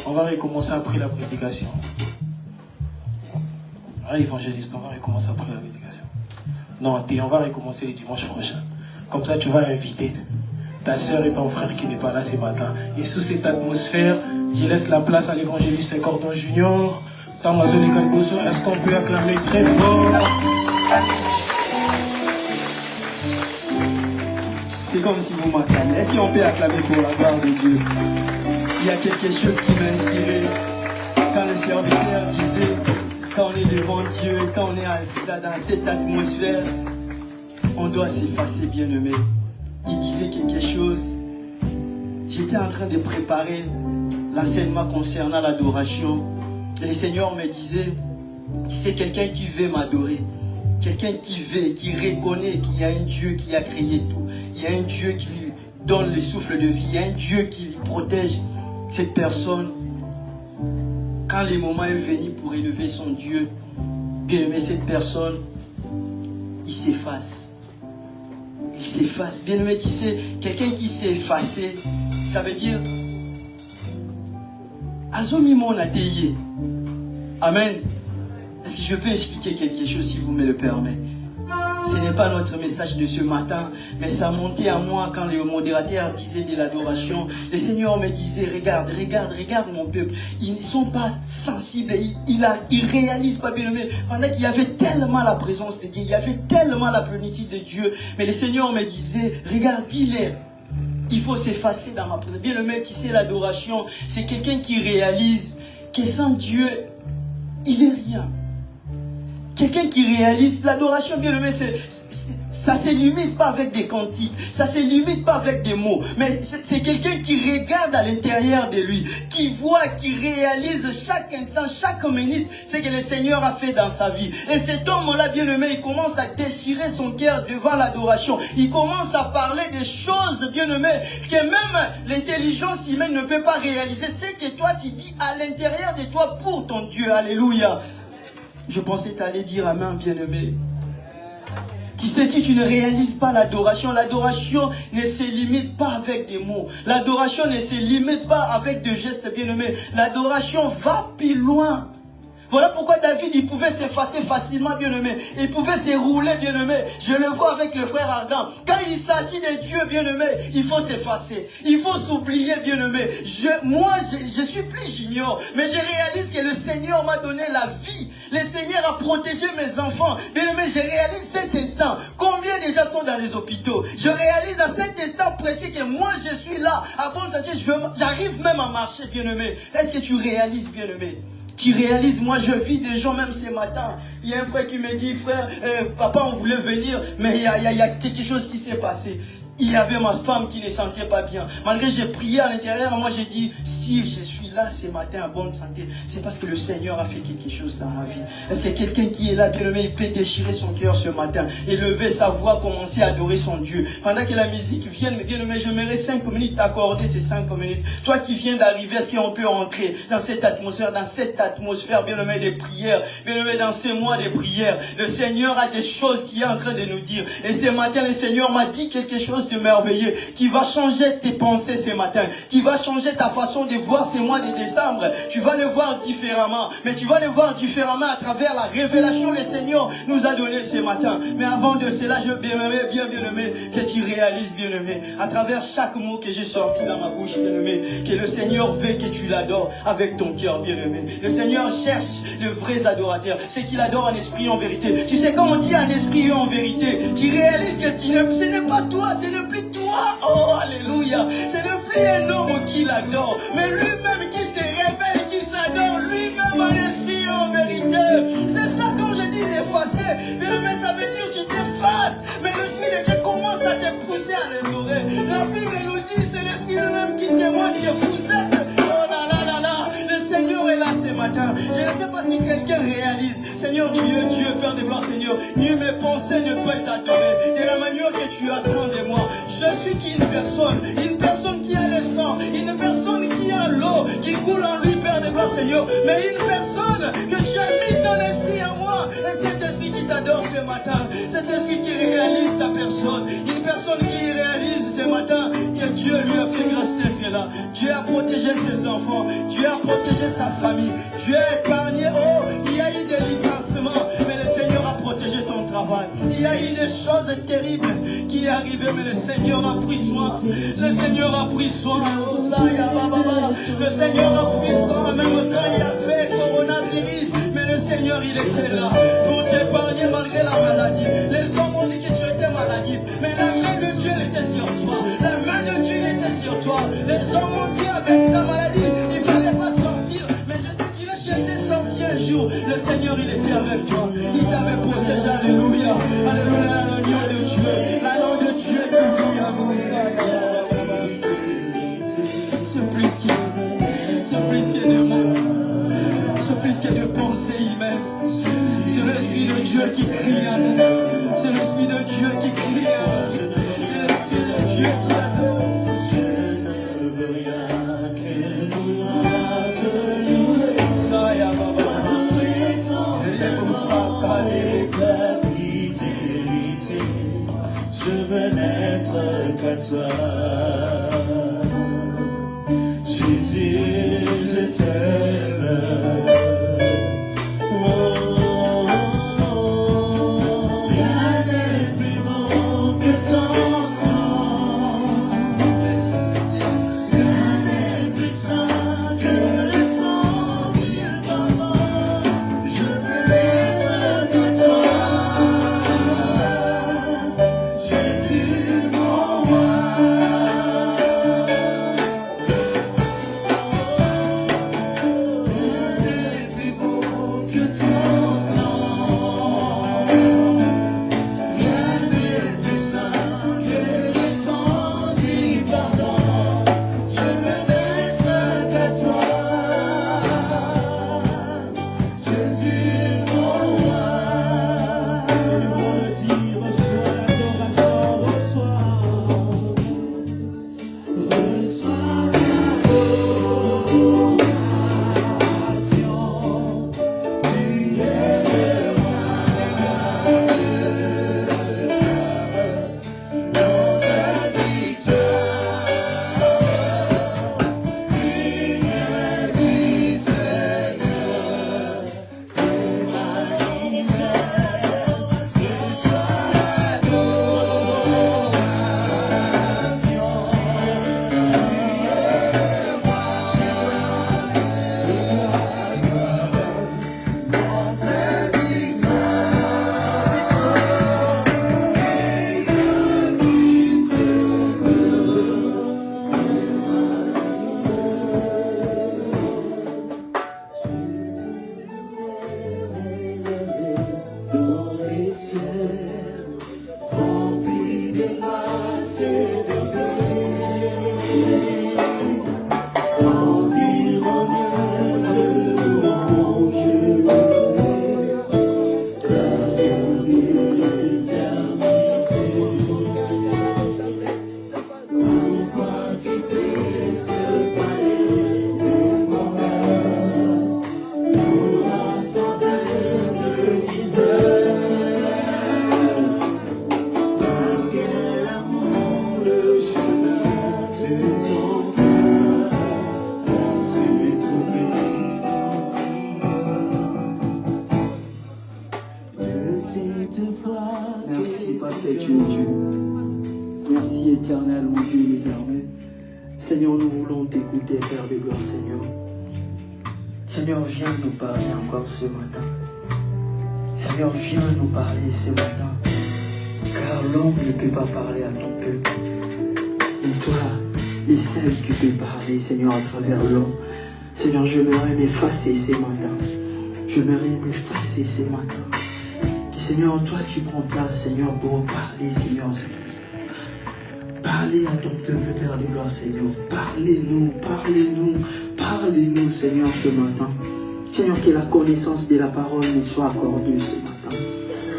On va recommencer après la prédication. Ah, évangéliste, on va recommencer après la prédication. Non, on va recommencer le dimanche prochain. Comme ça, tu vas inviter ta soeur et ton frère qui n'est pas là ce matin. Et sous cette atmosphère, je laisse la place à l'évangéliste Cordon Junior. Est-ce qu'on peut acclamer très fort? C'est comme si vous m'acclamez. Est-ce qu'on peut acclamer pour la gloire de Dieu? Il y a quelque chose qui m'a inspiré quand le serviteur disait, quand on est devant Dieu, quand on est dans cette atmosphère, on doit s'effacer, bien-aimé. Il disait quelque chose. J'étais en train de préparer l'enseignement concernant l'adoration. Et le Seigneur me disait, c'est quelqu'un qui veut m'adorer. Quelqu'un qui veut, qui reconnaît qu'il y a un Dieu qui a créé tout. Il y a un Dieu qui lui donne le souffle de vie. Il y a un Dieu qui lui protège. Cette personne, quand le moment est venu pour élever son Dieu, bien aimé, cette personne, il s'efface. Il s'efface. Bien aimé, tu sais, quelqu'un qui s'est effacé, ça veut dire Azomi mon atelier. Amen. Est-ce que je peux expliquer quelque chose si vous me le permettez? Ce n'est pas notre message de ce matin, mais ça montait à moi quand le modérateur disait de l'adoration. Le Seigneur me disait, regarde mon peuple. Ils ne sont pas sensibles, ils ne réalisent pas, bien aimé. Pendant qu'il y avait tellement la présence de Dieu, il y avait tellement la plénitude de Dieu. Mais le Seigneur me disait, regarde, dis-les. Il faut s'effacer dans ma présence. Bien aimé, tu sais, l'adoration, c'est quelqu'un qui réalise que sans Dieu, il n'est rien. Quelqu'un qui réalise l'adoration, bien aimé, ça ne se limite pas avec des cantiques, ça ne se limite pas avec des mots, mais c'est quelqu'un qui regarde à l'intérieur de lui, qui voit, qui réalise chaque instant, chaque minute, ce que le Seigneur a fait dans sa vie. Et cet homme-là, bien aimé, il commence à déchirer son cœur devant l'adoration. Il commence à parler des choses, bien aimé, que même l'intelligence humaine ne peut pas réaliser. C'est que toi, tu dis à l'intérieur de toi pour ton Dieu. Alléluia. Je pensais t'aller dire amen, bien-aimé. Tu sais, si tu ne réalises pas l'adoration, l'adoration ne se limite pas avec des mots. L'adoration ne se limite pas avec des gestes, bien-aimés. L'adoration va plus loin. Voilà pourquoi David, il pouvait s'effacer facilement, bien-aimé. Il pouvait se rouler, bien-aimé. Je le vois avec le frère Ardent. Quand il s'agit de Dieu, bien-aimé, il faut s'effacer. Il faut s'oublier, bien-aimé. Moi, je suis plus junior, mais je réalise que le Seigneur m'a donné la vie. Le Seigneur a protégé mes enfants. Bien-aimé, je réalise cet instant. Combien déjà sont dans les hôpitaux? Je réalise à cet instant précis que moi, je suis là. À bonne santé, j'arrive même à marcher, bien-aimé. Est-ce que tu réalises, bien-aimé? Tu réalises, moi je vis des gens même ce matin. Il y a un frère qui me dit, frère, papa on voulait venir, mais il y a quelque chose qui s'est passé. Il y avait ma femme qui ne sentait pas bien. Malgré j'ai prié à l'intérieur, moi j'ai dit, si je suis là ce matin en bonne santé, c'est parce que le Seigneur a fait quelque chose dans ma vie. Est-ce que quelqu'un qui est là, bien aimé, il peut déchirer son cœur ce matin, élever sa voix, commencer à adorer son Dieu. Pendant que la musique vient, bien aimé, je m'irai 5 minutes t'accorder ces 5 minutes. Toi qui viens d'arriver, est-ce qu'on peut entrer dans cette atmosphère, bien aimé, des prières, bien aimé, dans ces mois de prières. Le Seigneur a des choses qu'il est en train de nous dire. Et ce matin, le Seigneur m'a dit quelque chose de merveilleux, qui va changer tes pensées ce matin, qui va changer ta façon de voir ce mois de décembre. Tu vas le voir différemment, mais tu vas le voir différemment à travers la révélation que le Seigneur nous a donnée ce matin. Mais avant de cela, je bien-aimé, bien aimé, que tu réalises, bien aimé, à travers chaque mot que j'ai sorti dans ma bouche, bien aimé, que le Seigneur veut que tu l'adores avec ton cœur, bien aimé. Le Seigneur cherche de vrais adorateurs, c'est qu'il adore en esprit et en vérité. Tu sais, quand on dit en esprit et en vérité, tu réalises que ce n'est pas toi, ce n'est plus toi. Oh, alléluia. Ce n'est plus un homme qui l'adore, mais lui-même qui se révèle, qui s'adore lui-même en esprit et en vérité. C'est ça quand je dis effacer. Mais ça veut dire tu t'effaces. Mais l'Esprit de Dieu commence à te pousser à l'adorer. La Bible nous dit c'est l'Esprit lui-même qui témoigne que vous êtes. Oh là là là là. Le Seigneur est là ce matin. Je ne sais pas si quelqu'un réalise. Seigneur Dieu, Père de gloire, Seigneur, ni mes pensées ne peuvent t'adorer de la manière que tu attends de moi. Je suis une personne qui a le sang, une personne qui a l'eau qui coule en lui, Père de gloire, Seigneur, mais une personne que tu as mis ton esprit en moi, et cet esprit qui t'adore ce matin, cet esprit qui réalise ta personne, une personne qui réalise ce matin que Dieu lui a fait grâce d'être là. Dieu a protégé ses enfants. Dieu a protégé sa famille. Dieu a épargné. Oh, il y a eu des licenciements, mais le Seigneur a protégé ton travail. Il y a eu des choses terribles qui est arrivé, mais le Seigneur a pris soin. Le Seigneur a pris soin. Le Seigneur a pris soin, même quand il y avait coronavirus. Mais le Seigneur, il était là pour t'épargner malgré la maladie. Les hommes ont dit que tu étais maladif, mais la main de Dieu elle était sur toi. La main de Dieu elle était sur toi. Les hommes ont dit avec ta maladie, il ne fallait pas sortir. Mais je te dirais, tu étais sorti un jour. Le Seigneur, il était avec toi. Il t'avait protégé. Alléluia. Alléluia. L'agneau de Dieu. L'agneau de Dieu qui brille à vous. Ce plus qu'il y a de mots. Ce plus qu'il y a de pensées humaines. C'est l'Esprit de Dieu qui crie à nous. C'est l'Esprit de Dieu qui crie à nous. C'est l'Esprit de Dieu qui adore. Je ne veux rien que te louer. Ça y a papa. C'est pour ça qu'allez ta fidélité. Je veux n'être qu'à toi. Jésus, je t'aime. Rien n'est plus beau que ton nom. Rien n'est plus saint que le sang du pardon. Je veux n'être que toi. Jésus, mon roi. Merci parce que tu es Dieu. Merci éternel, mon Dieu des armées. Seigneur, nous voulons t'écouter, Père de gloire, Seigneur. Seigneur, viens nous parler encore ce matin. Seigneur, viens nous parler ce matin. Car l'homme ne peut pas parler à ton peuple. Et toi, les seuls qui peuvent parler, Seigneur, à travers l'homme. Seigneur, je m'aimerais m'effacer ce matin. Je m'aimerais m'effacer ce matin. Et Seigneur, toi, tu prends place, Seigneur, pour parler, Seigneur. Parlez à ton peuple, Père de gloire, Seigneur. Parlez-nous, parlez-nous, parlez-nous, Seigneur, ce matin. Seigneur, que la connaissance de la parole nous soit accordée ce matin.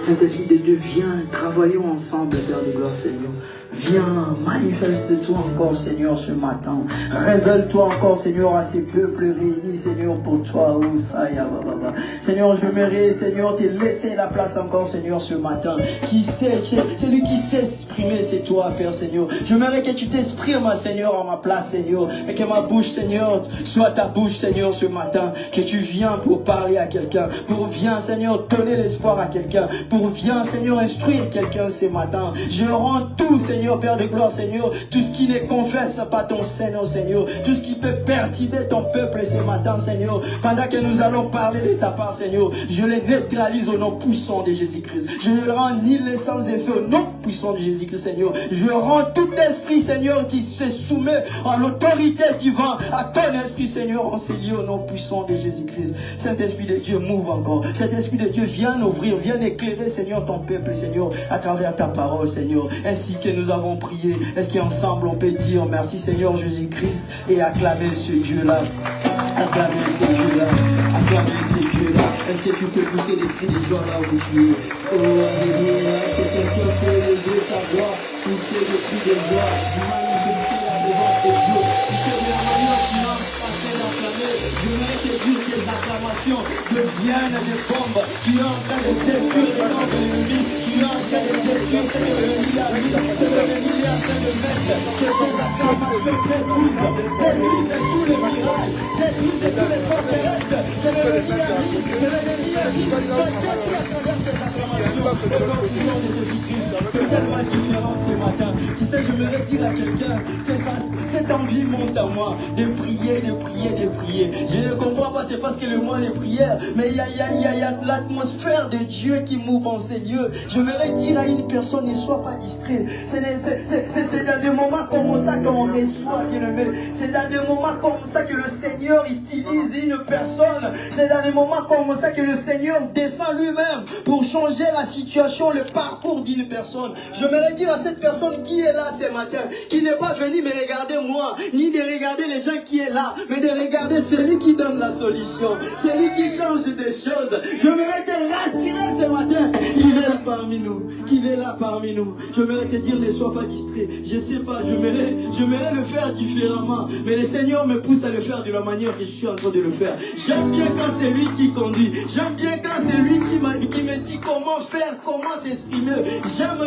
Saint-Esprit de Dieu, viens, travaillons ensemble, Père de gloire, Seigneur. Viens, manifeste-toi encore, Seigneur, ce matin. Révèle-toi encore, Seigneur, à ces peuples réunis, Seigneur, pour toi. Oh, ça y a, baba. Seigneur, je m'aimerais, Seigneur, te laisser la place encore, Seigneur, ce matin. Qui sait, celui qui sait s'exprimer, c'est toi, Père, Seigneur. Je m'aimerais que tu t'exprimes, Seigneur, à ma place, Seigneur. Et que ma bouche, Seigneur, soit ta bouche, Seigneur, ce matin. Que tu viens pour parler à quelqu'un. Pour viens, Seigneur, donner l'espoir à quelqu'un. Pour viens, Seigneur, instruire quelqu'un ce matin. Je rends tout, Seigneur, Père de gloire, Seigneur. Tout ce qui ne confesse pas ton Seigneur, Seigneur. Tout ce qui peut perturber ton peuple ce matin, Seigneur. Pendant que nous allons parler de ta part, Seigneur, je les neutralise au nom puissant de Jésus-Christ. Je ne rends ni les sans effet au nom puissant de Jésus-Christ, Seigneur. Je rends tout esprit, Seigneur, qui se soumet à l'autorité divine, à ton esprit, Seigneur, enseigné au nom puissant de Jésus-Christ. Saint-Esprit de Dieu, m'ouvre encore. Saint-Esprit de Dieu, viens ouvrir, viens éclairer, Seigneur, ton peuple, Seigneur, à travers ta parole, Seigneur. Ainsi que nous avons prié, est-ce qu'ensemble on peut dire merci, Seigneur Jésus-Christ, et acclamer ce Dieu-là. Acclamer ce Dieu-là. Acclamer ce Dieu-là. Est-ce que tu peux pousser des cris de joie là où tu es? Oh, alléluia. C'est quelqu'un qui peut lever sa voix, pousser des cris de joie, manifester la devance de Dieu. Tu sais, de la manière qui m'a passé d'acclamer, je voudrais te dire que tes acclamations deviennent des bombes qui sont en train de détruire les noms de l'ennemi, qui sont en train de détruire ce que l'ennemi a mis, ce que l'ennemi est en train de mettre, que tes acclamations détruisent tous les miracles, détruisent tous les forteresses que l'ennemi a mis, soit détruit à travers tes acclamations. Au nom puissant de Jésus-Christ, c'est tellement différent ce matin. Tu sais, je voudrais dire à quelqu'un, cette envie monte à moi de prier, de prier, de prier. Je ne comprends pas, c'est parce que le mois de prière, mais il y a l'atmosphère de Dieu qui m'ouvre en ces lieux. Je voudrais dire à une personne, ne sois pas distrait. C'est dans des moments comme ça qu'on reçoit, bien-aimé. C'est dans des moments comme ça que le Seigneur utilise une personne. C'est dans des moments comme ça que le Seigneur descend lui-même pour changer la situation, le parcours d'une personne. Je voudrais dire à cette personne qui est là ce matin, qui n'est pas venu me regarder moi, ni de regarder les gens qui est là, mais de regarder celui qui donne la solution, celui qui change des choses. Je voudrais te rassurer ce matin qu'il est là parmi nous, qu'il est là parmi nous. Je voudrais te dire, ne sois pas distrait. Je sais pas, je voudrais le faire différemment, mais le Seigneur me pousse à le faire de la manière que je suis en train de le faire. J'aime bien quand c'est lui qui conduit, j'aime bien quand c'est lui qui me dit comment faire, comment s'exprimer. J'aime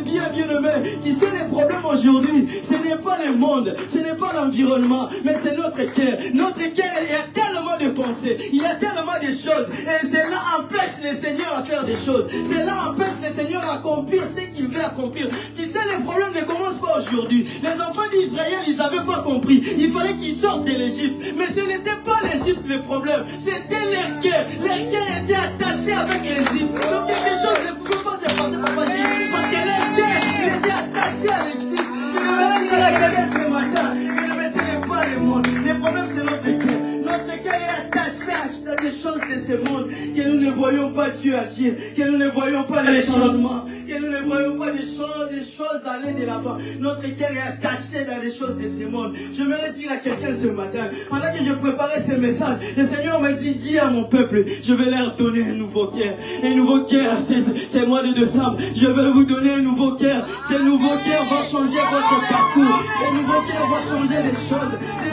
bien aimé. Tu sais, les problèmes aujourd'hui, ce n'est pas le monde, ce n'est pas l'environnement, mais c'est notre cœur. Notre cœur, il y a tellement de pensées, il y a tellement de choses, et cela empêche le Seigneur à faire des choses. Cela empêche le Seigneur à accomplir ce qu'il veut accomplir. Tu sais, les problèmes ne commencent pas aujourd'hui. Les enfants d'Israël, ils n'avaient pas compris. Il fallait qu'ils sortent de l'Égypte. Mais ce n'était pas l'Égypte le problème, c'était leur cœur. Leur cœur était attaché avec l'Égypte. Donc quelque chose ne pouvait pas se passer, papa dit. Parce que leur cœur, il était attaché à l'Égypte. Je vais dire à quelqu'un ce matin, mais ce n'est pas le monde. Le problème, c'est notre cœur. Notre cœur est attaché à des choses de ce monde, que nous ne voyons pas Dieu agir, que nous ne voyons pas les changements, que nous ne voyons pas des choses aller de l'avant. Notre cœur est attaché dans les choses de ce monde. Je voudrais dire à quelqu'un ce matin, pendant que je préparais ce message, le Seigneur m'a dit, dis à mon peuple, je vais leur donner un nouveau cœur. Un nouveau cœur, c'est mois de décembre. Je vais vous donner un nouveau cœur. Ce nouveau cœur va changer votre parcours. Ce nouveau cœur va changer des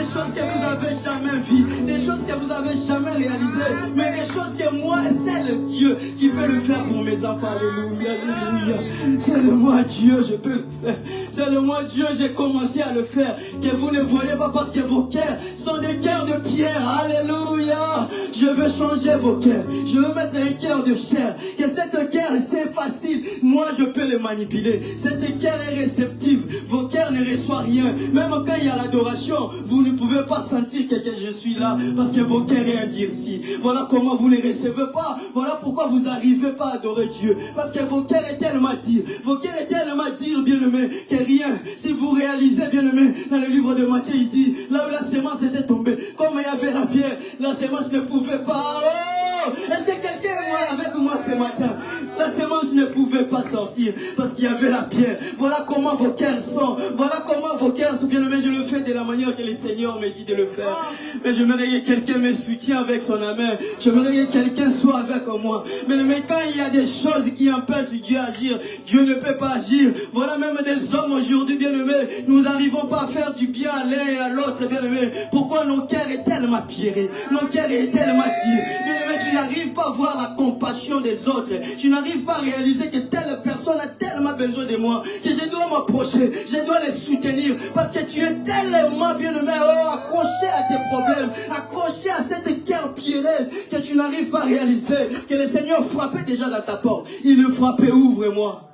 choses que vous avez jamais vues, des choses que vous avez jamais réalisées, mais des choses que moi, c'est le Dieu qui peut le faire pour mes enfants. Alléluia, alléluia. C'est le moi Dieu, je peux le faire. C'est le moi Dieu, j'ai commencé à le faire. Que vous ne voyez pas parce que vos cœurs sont des cœurs de pierre. Alléluia. Je veux changer vos cœurs. Je veux mettre un cœur de chair. Que cette cœur, c'est facile. Moi, je peux le manipuler. Cette cœur est réceptive. Vos cœurs ne reçoivent rien. Même quand il y a l'adoration, vous ne pouvez pas sentir que je suis là parce que vos cœurs est endurci. Voilà comment vous ne recevez pas. Voilà pourquoi vous n'arrivez pas à adorer Dieu. Parce que vos cœurs est tellement dire. Vos cœurs est tellement dire, bien-aimé, que rien. Si vous réalisez, bien-aimé, dans le livre de Matthieu, il dit, là où la semence était tombée, comme il y avait la pierre, la semence ne pouvait pas. Oh! Est-ce que quelqu'un est avec moi ce matin? La semence ne pouvait pas sortir parce qu'il y avait la pierre. Voilà comment vos cœurs sont. Voilà comment vos cœurs sont, bien-aimé. Je le fais de la manière manière que le Seigneur me dit de le faire. Mais j'aimerais que quelqu'un me soutienne avec son amen. J'aimerais que quelqu'un soit avec moi. Mais quand il y a des choses qui empêchent Dieu d'agir, Dieu ne peut pas agir. Voilà même des hommes aujourd'hui, bien-aimés, nous n'arrivons pas à faire du bien à l'un et à l'autre, bien-aimés. Pourquoi nos cœurs est tellement pierrés, nos cœurs est tellement durs. Bien-aimé, tu n'arrives pas à voir la compassion des autres. Tu n'arrives pas à réaliser que telle personne a tellement besoin de moi, que je dois m'approcher, je dois les soutenir, parce que tu es tellement, bien-aimé, accroché à tes problèmes, accroché à cette cœur pierreuse, que tu n'arrives pas à réaliser que le Seigneur frappait déjà dans ta porte. Il le frappait, ouvre-moi.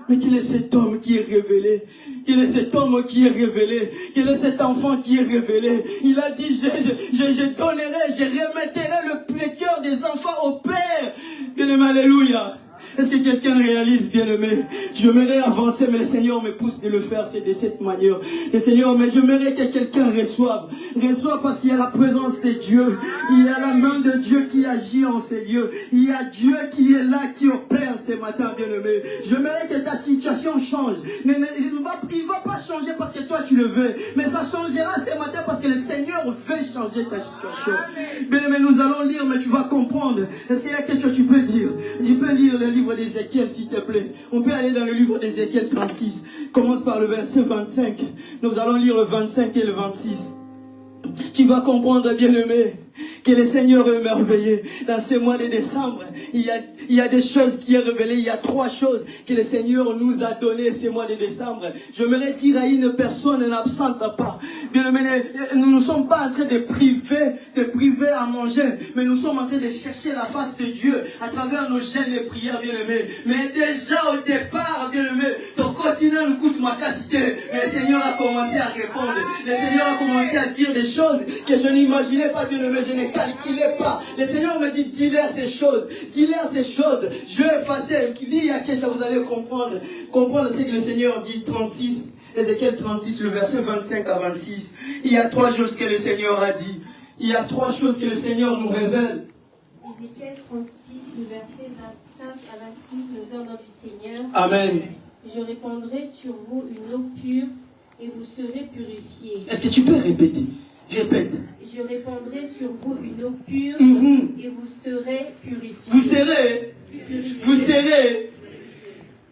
Mais quel est cet homme qui est révélé? Quel est cet homme qui est révélé? Quel est cet enfant qui est révélé? Il a dit, je donnerai, je remettrai le cœur des enfants au Père. Bien-aimé, alléluia. Est-ce que quelqu'un réalise, bien-aimé? J'aimerais avancer, mais le Seigneur me pousse de le faire, c'est de cette manière. Le Seigneur, mais j'aimerais que quelqu'un reçoive. Reçoive parce qu'il y a la présence de Dieu. Il y a la main de Dieu qui agit en ces lieux. Il y a Dieu qui est là, qui opère ce matin, bien-aimé. J'aimerais que ta situation change. Il ne va pas changer parce que toi tu le veux. Mais ça changera ce matin parce que le Seigneur veut changer ta situation. Bien-aimé, nous allons lire, mais tu vas comprendre. Est-ce qu'il y a quelque chose que tu peux dire? Je peux lire le livre d'Ézéchiel, s'il te plaît. On peut aller dans le livre d'Ézéchiel 36. Commence par le verset 25. Nous allons lire le 25 et le 26. Tu vas comprendre, bien-aimé, que le Seigneur est merveilleux. Dans ce mois de décembre, il y a des choses qui sont révélées. Il y a 3 choses que le Seigneur nous a données ce mois de décembre. J'aimerais dire à une personne, n'absente pas. Bien-aimé, nous ne sommes pas en train de priver à manger, mais nous sommes en train de chercher la face de Dieu à travers nos jeûnes et prières, bien-aimé. Mais déjà au départ, bien-aimé, ton continent nous coûte ma capacité. Mais le Seigneur a commencé à répondre. Le Seigneur a commencé à dire des choses que je n'imaginais pas, bien-aimé. Je ne calculais pas. Le Seigneur me dit, dis-leur ces choses. Dis-leur ces choses. Je vais effacer. Il y a quelque chose, vous allez comprendre. Comprendre ce que le Seigneur dit. 36, Ézéchiel 36, le verset 25 à 26. Il y a 3 choses que le Seigneur a dit. Il y a 3 choses que le Seigneur nous révèle. Ézéchiel 36, le verset 25 à 26, nous ordres du Seigneur. Amen. Je répandrai sur vous une eau pure et vous serez purifiés. Est-ce que tu peux répéter? Répète. Je répandrai sur vous une eau pure et vous serez purifiés. Vous serez. Purifiés. Vous serez.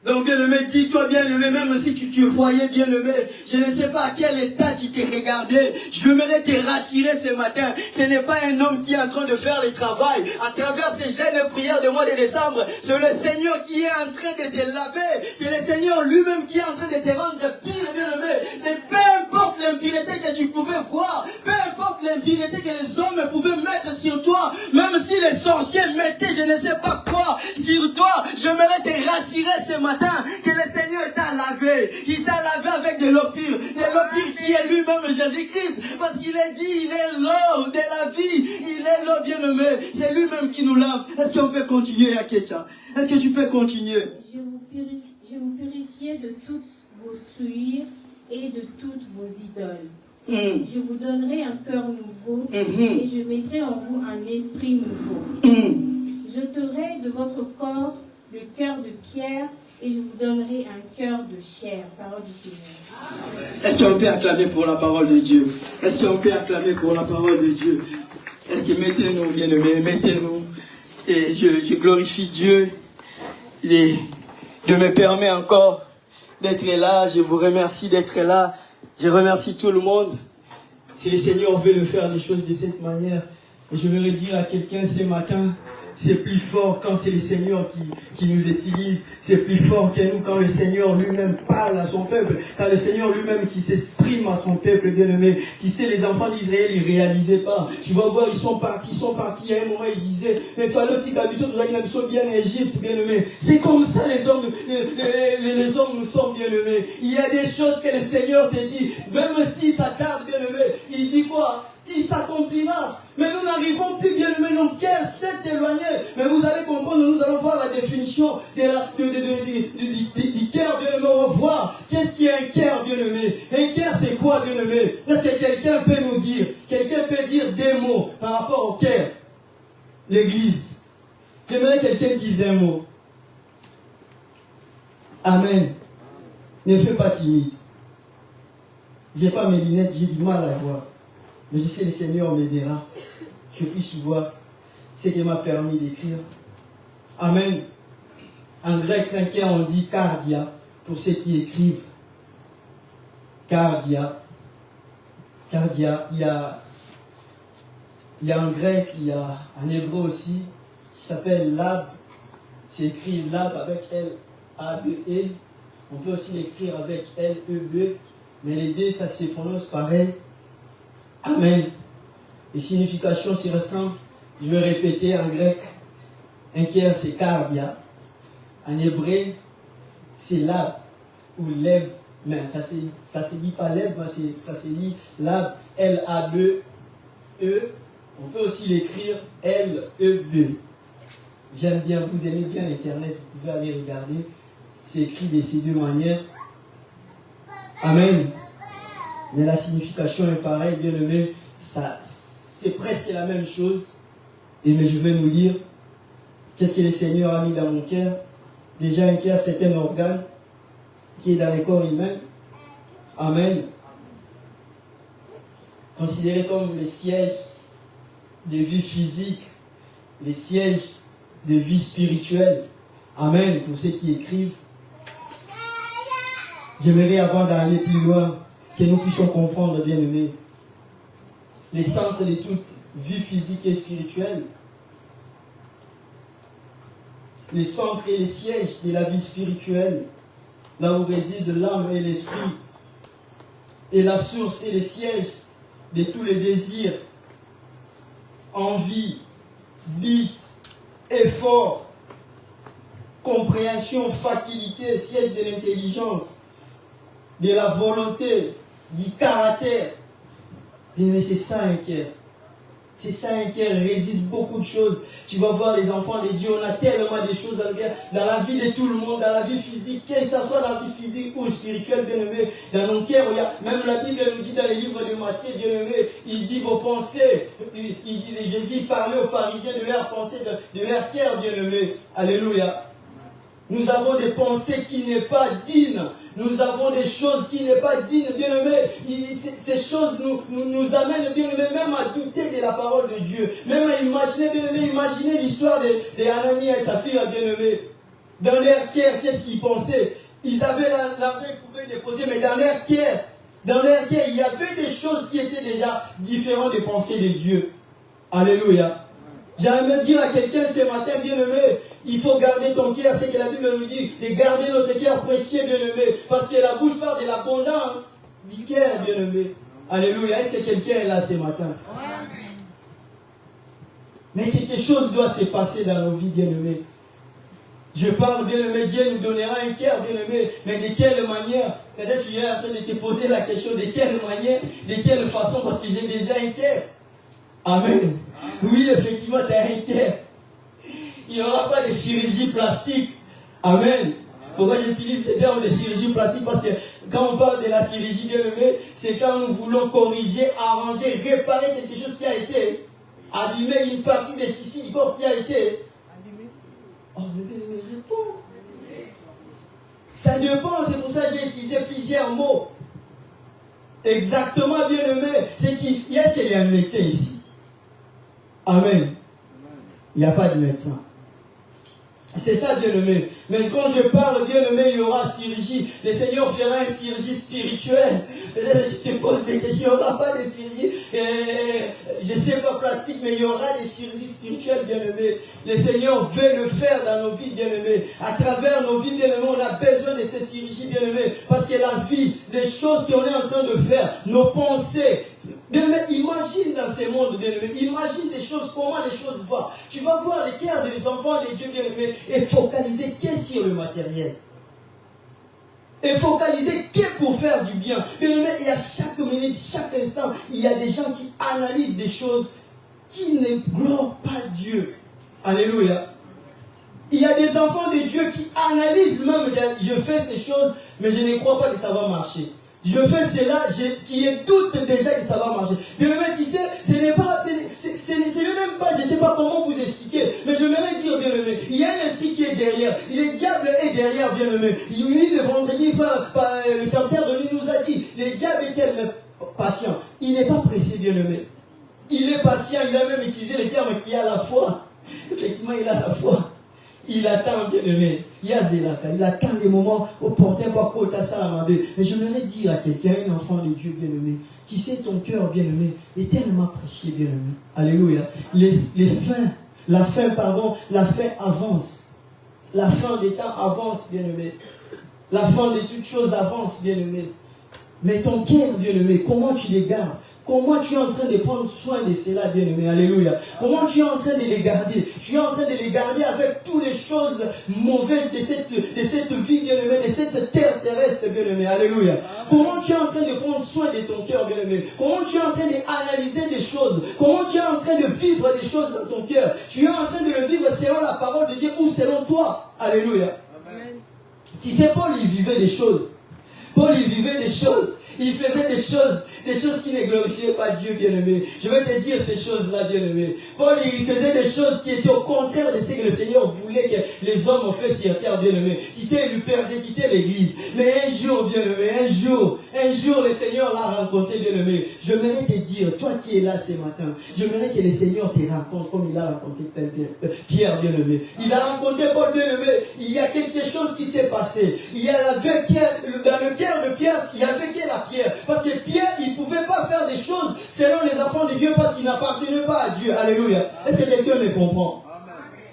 Donc bien-aimé, dis-toi bien-aimé, même si tu te voyais bien-aimé, je ne sais pas à quel état tu t'es regardé, je voudrais te rassurer ce matin, ce n'est pas un homme qui est en train de faire le travail, à travers ces jeûnes et prières de mois de décembre, c'est le Seigneur qui est en train de te laver, c'est le Seigneur lui-même qui est en train de te rendre pire, bien-aimé, et peu importe l'impureté que tu pouvais voir, peu importe l'impureté que les hommes pouvaient mettre sur toi, même si les sorciers mettaient je ne sais pas quoi sur toi, j'aimerais te rassurer ce matin, que le Seigneur t'a lavé. Il t'a lavé avec de l'eau pure. De l'eau pure qui est lui-même Jésus-Christ. Parce qu'il est dit, il est l'eau de la vie. Il est l'eau bien-aimée. C'est lui-même qui nous lave. Est-ce qu'on peut continuer, Akecha? Est-ce que tu peux continuer? Je vous purifierai de toutes vos souillures et de toutes vos idoles. Je vous donnerai un cœur nouveau et je mettrai en vous un esprit nouveau. J'ôterai de votre corps le cœur de pierre et je vous donnerai un cœur de chair. Parole du Seigneur. Est-ce qu'on peut acclamer pour la parole de Dieu? Est-ce qu'on peut acclamer pour la parole de Dieu? Est-ce que mettez-nous, bien-aimés, mettez-nous. Et je glorifie Dieu de me permettre encore d'être là. Je vous remercie d'être là. Je remercie tout le monde. Si le Seigneur veut le faire des choses de cette manière, je veux le dire à quelqu'un ce matin, c'est plus fort quand c'est le Seigneur qui nous utilise. C'est plus fort que nous quand le Seigneur lui-même parle à son peuple. Quand le Seigneur lui-même qui s'exprime à son peuple bien-aimé. Tu sais, les enfants d'Israël, ils ne réalisaient pas. Tu vas voir, ils sont partis. À un moment, ils disaient, mais fallait aussi qu'ils soient bien en Égypte, bien-aimé. C'est comme ça les hommes nous sommes bien-aimés. Il y a des choses que le Seigneur te dit. Même si ça tarde, bien-aimé, il dit quoi? Il s'accomplira. Mais nous n'arrivons plus, bien aimé, nos cœurs s'est éloigné. Mais vous allez comprendre, nous allons voir la définition du cœur, bien aimé. On va voir qu'est-ce qui est un cœur, bien aimé. Un cœur, c'est quoi, bien aimé? Est-ce que quelqu'un peut nous dire? Quelqu'un peut dire des mots par rapport au cœur? L'église. J'aimerais que quelqu'un dise un mot. Amen. Ne fais pas timide. J'ai pas mes lunettes, j'ai du mal à voir. Mais je sais que le Seigneur m'aidera. Que je puisse voir ce qu'il m'a permis d'écrire. Amen. En grec chrétien, on dit cardia pour ceux qui écrivent. Cardia. Cardia, il y a en grec, il y a en hébreu aussi, qui s'appelle lab. C'est écrit lab avec L-A-B-E. On peut aussi l'écrire avec L-E-B. Mais les deux, ça se prononce pareil. Amen. Les significations, c'est simple. Je vais répéter en grec. Inker, c'est cardia. En hébreu, c'est lab ou leb. Mais ça se dit pas leb, ça se dit lab, L-A-B-E. On peut aussi l'écrire L-E-B. J'aime bien, vous aimez bien Internet, vous pouvez aller regarder. C'est écrit de ces deux manières. Amen. Mais la signification est pareille, bien aimé. C'est presque la même chose. Mais je vais nous lire qu'est-ce que le Seigneur a mis dans mon cœur. Déjà, un cœur, c'est un organe qui est dans le corps humain. Amen. Considéré comme le siège de vie physique, le siège de vie spirituelle. Amen. Pour ceux qui écrivent. J'aimerais, avant d'aller plus loin, que nous puissions comprendre, bien aimés, les centres de toute vie physique et spirituelle, les centres et les sièges de la vie spirituelle, là où réside l'âme et l'esprit, et la source et les sièges de tous les désirs, envie, but, effort, compréhension, faculté, siège de l'intelligence, de la volonté, du caractère. Mais c'est ça un cœur. C'est ça un cœur, réside beaucoup de choses. Tu vas voir les enfants de Dieu, on a tellement de choses dans le cœur, dans la vie de tout le monde, dans la vie physique, que ce soit dans la vie physique ou spirituelle, bien aimé. Dans nos cœurs, même la Bible nous dit dans le livre de Matthieu, bien aimé, il dit vos pensées. Il dit, Jésus parlait aux pharisiens de leurs pensées, de leur cœur, bien aimé. Alléluia. Nous avons des pensées qui n'est pas dignes. Nous avons des choses qui n'est pas dignes, bien aimé. Ces choses nous amènent, bien aimé, même à douter de la parole de Dieu. Même à imaginer, bien aimé, imaginez l'histoire de Ananias et Saphira, bien aimé. Dans leur cœur, qu'est-ce qu'ils pensaient? Ils avaient l'argent qu'ils pouvaient déposer, mais dans leur cœur, il y avait des choses qui étaient déjà différentes des pensées de Dieu. Alléluia. J'aimerais dire à quelqu'un ce matin, bien aimé, il faut garder ton cœur, c'est que la Bible nous dit, de garder notre cœur précieux, bien aimé, parce que la bouche parle de l'abondance du cœur, bien aimé. Alléluia. Est-ce que quelqu'un est là ce matin? Mais quelque chose doit se passer dans nos vies, bien aimé. Je parle, bien aimé, Dieu nous donnera un cœur, bien aimé, mais de quelle manière? Peut-être tu es en train de te poser la question, de quelle manière, de quelle façon, parce que j'ai déjà un cœur. Amen. Oui, effectivement, tu as un cœur. Il n'y aura pas de chirurgie plastique. Amen. Pourquoi j'utilise le terme de chirurgie plastique? Parce que quand on parle de la chirurgie, bien aimé, c'est quand nous voulons corriger, arranger, réparer quelque chose qui a été abîmé, une partie des tissus du corps qui a été abîmé. Oh, mais réponds. Ça dépend, c'est pour ça que j'ai utilisé plusieurs mots. Exactement, bien aimé. C'est qui? Est-ce qu'il y a un médecin ici? Amen. Il n'y a pas de médecin. C'est ça, bien aimé. Mais quand je parle, bien aimé, il y aura chirurgie. Le Seigneur fera une chirurgie spirituelle. Peut-être que tu te poses des questions. Il n'y aura pas de chirurgie, je ne sais pas, plastique, mais il y aura des chirurgies spirituelles, bien aimé. Le Seigneur veut le faire dans nos vies, bien aimé. À travers nos vies, bien aimé, on a besoin de ces chirurgies, bien aimé. Parce que la vie, des choses qu'on est en train de faire, nos pensées, bien aimé, imagine dans ce monde, bien aimé, imagine des choses, comment les choses vont. Tu vas voir les cœurs des enfants de Dieu, bien aimé, et focaliser que sur le matériel. Et focaliser que pour faire du bien. Bien aimé, et à chaque minute, chaque instant, il y a des gens qui analysent des choses qui ne glorient pas Dieu. Alléluia. Il y a des enfants de Dieu qui analysent même, je fais ces choses, mais je ne crois pas que ça va marcher. Je fais cela, tu doutes déjà que ça va marcher. Bien aimé, tu sais, ce n'est même pas, je ne sais pas comment vous expliquer, mais je m'aimerais dire, bien aimé, il y a un esprit qui est derrière, le diable est derrière, bien aimé. Oui, le vendredi, le serviteur de lui nous a dit, le diable tel, mais patient. Il n'est pas pressé, bien-aimé. Il est patient, il a même utilisé le terme qui a la foi. Effectivement, il a la foi. Il attend, bien-aimé. Il attend les moments opportuns pour côté ça la main. Mais je voudrais dire à quelqu'un, un enfant de Dieu, bien-aimé, tu sais, ton cœur, bien-aimé, est tellement précieux, bien-aimé. Alléluia. La fin avance. La fin des temps avance, bien-aimé. La fin de toutes choses avance, bien-aimé. Mais ton cœur, bien-aimé, comment tu les gardes? Comment tu es en train de prendre soin de cela, bien-aimé? Alléluia. Comment tu es en train de les garder? Tu es en train de les garder avec toutes les choses mauvaises de cette vie, bien-aimé, de cette terre terrestre, bien-aimé. Alléluia. Comment tu es en train de prendre soin de ton cœur, bien-aimé? Comment tu es en train d'analyser des choses? Comment tu es en train de vivre des choses dans ton cœur? Tu es en train de le vivre selon la parole de Dieu ou selon toi? Alléluia. Amen. Tu sais, Paul, il vivait des choses. Paul, il vivait des choses. Il faisait des choses qui ne glorifiaient pas Dieu, bien-aimé. Je vais te dire ces choses-là, bien-aimé. Paul, il faisait des choses qui étaient au contraire de ce que le Seigneur voulait que les hommes ont fait sur terre, bien-aimé. Tu sais, il lui persécutait l'église. Mais un jour, bien-aimé, un jour, le Seigneur l'a rencontré, bien-aimé. J'aimerais te dire, toi qui es là ce matin, j'aimerais que le Seigneur te rencontre comme il a rencontré Pierre, bien-aimé. Il a rencontré Paul, bien-aimé. Il y a quelque chose qui s'est passé. Il y a dans le cœur de Pierre, il y avait la Pierre. Parce que Pierre, il ne pouvait pas faire des choses selon les enfants de Dieu parce qu'il n'appartenait pas à Dieu. Alléluia. Est-ce que quelqu'un me comprend?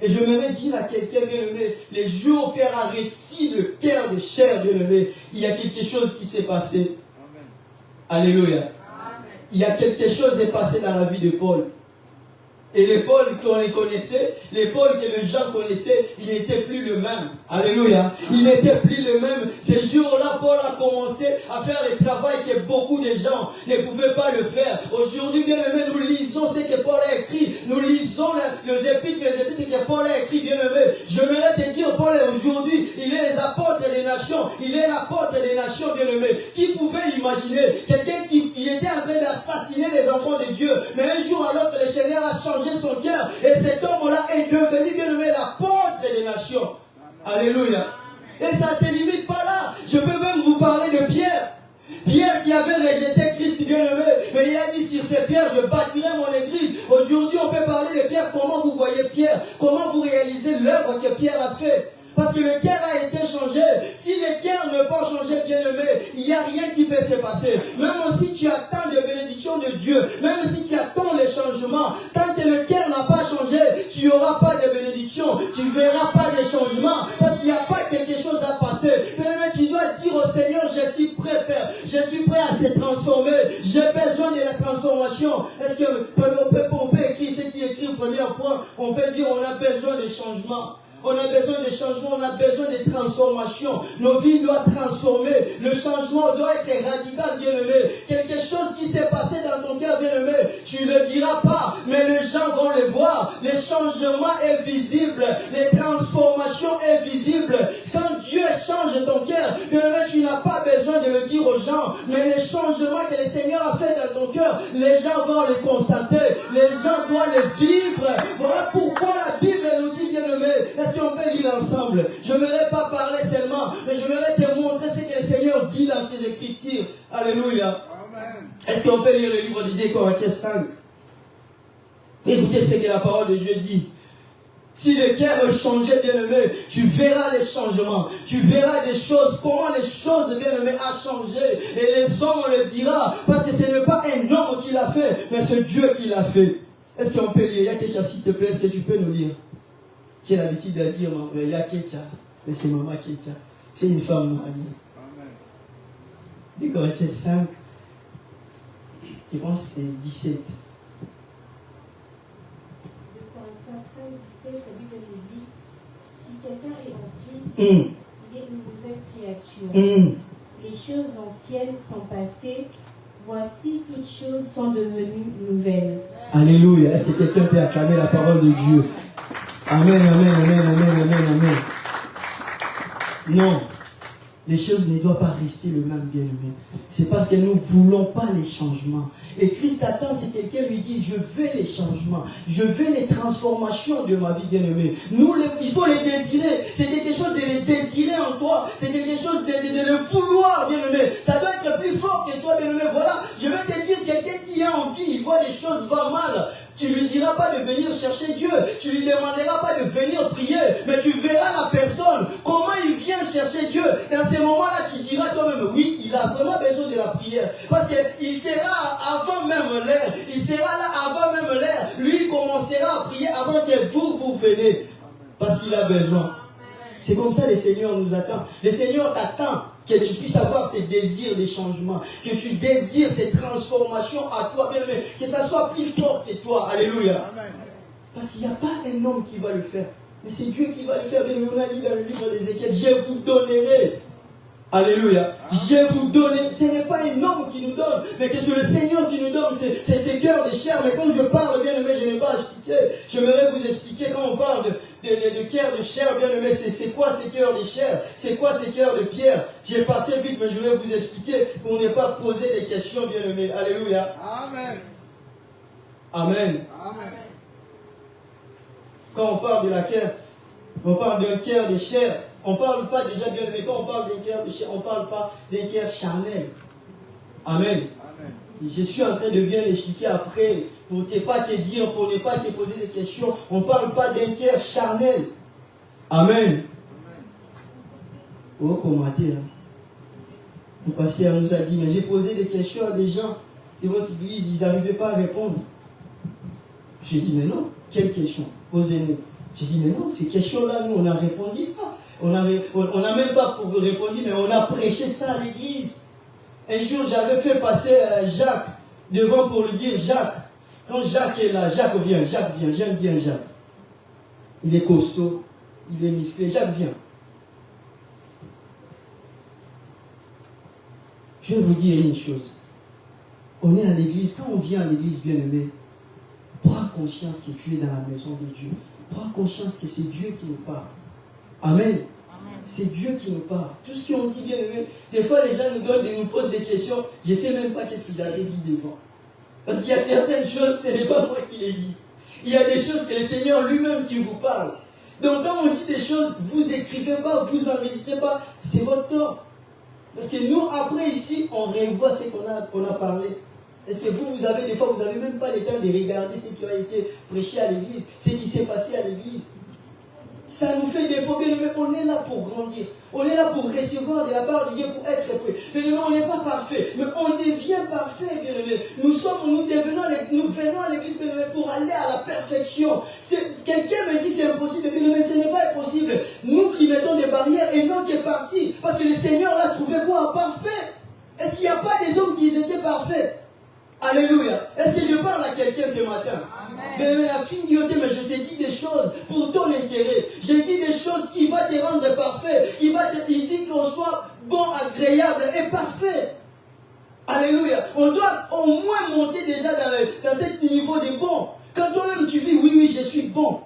Et je me vais dire à quelqu'un, bien-aimé, les jours où Pierre a réussi le cœur de chair, bien-aimé, il y a quelque chose qui s'est passé. Alléluia. Il y a quelque chose qui s'est passé dans la vie de Paul. Et les Paul qu'on les connaissait, les Paul que les gens connaissaient, il n'était plus le même. Alléluia. Il n'était plus le même. Ces jours-là, Paul a commencé à faire le travail que beaucoup de gens ne pouvaient pas le faire. Aujourd'hui, bien aimé, nous lisons ce que Paul a écrit. Nous lisons les épîtres que Paul a écrit, bien aimé. Je voudrais te dire, Paul, aujourd'hui, il est les apôtres des nations. Il est l'apôtre des nations, bien aimé. Qui pouvait imaginer quelqu'un qui était en train d'assassiner les enfants de Dieu. Mais un jour à l'autre, le Seigneur a changé son cœur et cet homme-là est devenu, bien aimé, l'apôtre des nations. Alléluia. Et ça ne se limite pas là. Je peux même vous parler de Pierre. Pierre qui avait rejeté Christ, bien aimé, mais il a dit sur ces pierres, je bâtirai mon église. Aujourd'hui, on peut parler de Pierre. Comment vous voyez Pierre? Comment vous réalisez l'œuvre que Pierre a fait? Parce que le cœur a été changé. Si le cœur ne pas changé, bien aimé, il n'y a rien qui peut se passer. Même si tu attends des bénédictions de Dieu, même si tu attends les changements, tant que le cœur n'a pas changé, tu n'auras pas de bénédiction. Tu ne verras pas de changement. Parce qu'il n'y a pas quelque chose à passer. Bien aimé, tu dois dire au Seigneur, je suis prêt, Père. Je suis prêt à se transformer. J'ai besoin de la transformation. Est-ce qu'on peut écrire ce qui est écrit au premier point? On peut dire on a besoin de changement. On a besoin de changement, on a besoin de transformation. Nos vies doivent transformer. Le changement doit être radical, bien-aimé. Quelque chose qui s'est passé dans ton cœur, bien-aimé, tu ne le diras pas, mais les gens vont le voir. Le changement est visible. Les transformations est visible. Quand Dieu change ton cœur, bien-aimé, tu n'as pas besoin de le dire aux gens, mais les changements que le Seigneur a fait dans ton cœur, les gens vont les constater. Les gens doivent les vivre. Voilà pourquoi la Bible nous dit, bien-aimé, est-ce qu'on peut lire ensemble? Je ne vais pas parler seulement, mais je vais te montrer ce que le Seigneur dit dans ses écritures. Alléluia. Amen. Est-ce qu'on peut lire le livre de 2 Corinthiens 5? Écoutez ce que la parole de Dieu dit. Si le cœur est changé, bien-aimé, tu verras les changements. Tu verras des choses, comment les choses, bien-aimé, a changé. Et les hommes, on le dira, parce que ce n'est pas un homme qui l'a fait, mais c'est Dieu qui l'a fait. Est-ce qu'on peut lire? Il y a quelque chose, s'il te plaît, est-ce que tu peux nous lire? J'ai l'habitude de dire, il y a Kecha, mais c'est maman Kecha. C'est une femme mariée. 2 Corinthiens 5, je pense que c'est 17. 2 Corinthiens 5, 17, la Bible nous dit, si quelqu'un est en Christ, il est une nouvelle créature. Les choses anciennes sont passées, voici toutes choses sont devenues nouvelles. Alléluia. Est-ce que quelqu'un peut acclamer la parole de Dieu? Amen, amen, amen, amen, amen, amen. Non. les choses ne doivent pas rester le même, bien-aimé. C'est parce que nous ne voulons pas les changements. Et Christ attend que quelqu'un lui dise, je veux les changements, je veux les transformations de ma vie, bien-aimé. Il faut les désirer. C'est quelque chose de les désirer en toi. C'est quelque chose de le vouloir, bien-aimé. Ça doit être plus fort que toi, bien-aimé. Voilà, je vais te dire, quelqu'un qui a envie, il voit les choses vont mal. Tu ne lui diras pas de venir chercher Dieu. Tu ne lui demanderas pas de venir prier. Mais tu verras la personne, comment il vient chercher Dieu. Dans ces moments-là, tu diras toi-même, oui, il a vraiment besoin de la prière. Parce qu'il sera avant même l'heure. Il sera là avant même l'heure. Lui, il commencera à prier avant que vous venez. Parce qu'il a besoin. C'est comme ça le Seigneur nous attend. Le Seigneur t'attend que tu puisses avoir ces désirs de changement, que tu désires ces transformations à toi, bien-aimé, que ça soit plus fort que toi. Alléluia. Amen. Parce qu'il n'y a pas un homme qui va le faire, mais c'est Dieu qui va le faire. Bien-aimé, on a dit dans le livre d'Ézéchiel, je vous donnerai. Alléluia. Je vous donne. Ce n'est pas un homme qui nous donne, mais que c'est le Seigneur qui nous donne. C'est ses cœurs de chair. Mais comme je parle, bien aimé, je n'ai pas expliqué. J'aimerais vous expliquer quand on parle de cœur de chair, bien aimé. C'est quoi ces cœurs de chair? C'est quoi ces cœurs de pierre? J'ai passé vite, mais je vais vous expliquer pour ne pas poser des questions, bien aimé. Alléluia. Amen. Amen. Amen. Quand on parle de la cœur, on parle d'un cœur de chair. On ne parle pas déjà, bien aimé, quand on parle d'un cœur de chair, on ne parle pas d'un cœur charnel. Amen. Amen. Je suis en train de bien l'expliquer après, pour ne pas te dire, pour ne pas te poser des questions. On ne parle pas d'un cœur charnel. Amen. Oh, commentaire. Le pasteur nous a dit, mais j'ai posé des questions à des gens de votre église, ils n'arrivaient pas à répondre. J'ai dit, mais non, quelle question? Posez-nous. J'ai dit, mais non, ces questions-là, nous, on a répondu ça. On n'a même pas répondu, mais on a prêché ça à l'église. Un jour, j'avais fait passer Jacques devant pour lui dire, Jacques, quand Jacques est là, Jacques vient, j'aime bien Jacques. Il est costaud, il est musclé, Jacques vient. Je vais vous dire une chose. On est à l'église, quand on vient à l'église, bien aimé, prends conscience que tu es dans la maison de Dieu. Prends conscience que c'est Dieu qui nous parle. Amen. C'est Dieu qui nous parle. Tout ce qu'on dit, bien aimé, des fois les gens nous posent des questions, je ne sais même pas qu'est-ce que j'avais dit devant. Parce qu'il y a certaines choses, ce n'est pas moi qui les dis. Il y a des choses que le Seigneur lui-même qui vous parle. Donc quand on dit des choses, vous écrivez pas, vous enregistrez pas, c'est votre tort. Parce que nous, après ici, on revoit ce qu'on a parlé. Est-ce que vous avez des fois, vous n'avez même pas le temps de regarder ce qui a été prêché à l'église, ce qui s'est passé à l'église? Ça nous fait défaut, bien aimé. On est là pour grandir. On est là pour recevoir de la part de Dieu, pour être prêt. Bien aimé, on n'est pas parfait, mais on devient parfait, bien aimé. Nous venons à l'église, bien aimé, pour aller à la perfection. Quelqu'un me dit c'est impossible, bien aimé, ce n'est pas impossible. Nous qui mettons des barrières, et non qui est parti. Parce que le Seigneur l'a trouvé quoi? Parfait. Est-ce qu'il n'y a pas des hommes qui étaient parfaits? Alléluia. Est-ce que je parle à quelqu'un ce matin? Mais la fille Dieu, mais je te dis des choses pour ton intérêt. Je dis des choses qui vont te rendre parfait. Il dit qu'on soit bon, agréable et parfait. Alléluia. On doit au moins monter déjà dans ce niveau de bon. Quand toi-même tu dis oui, je suis bon.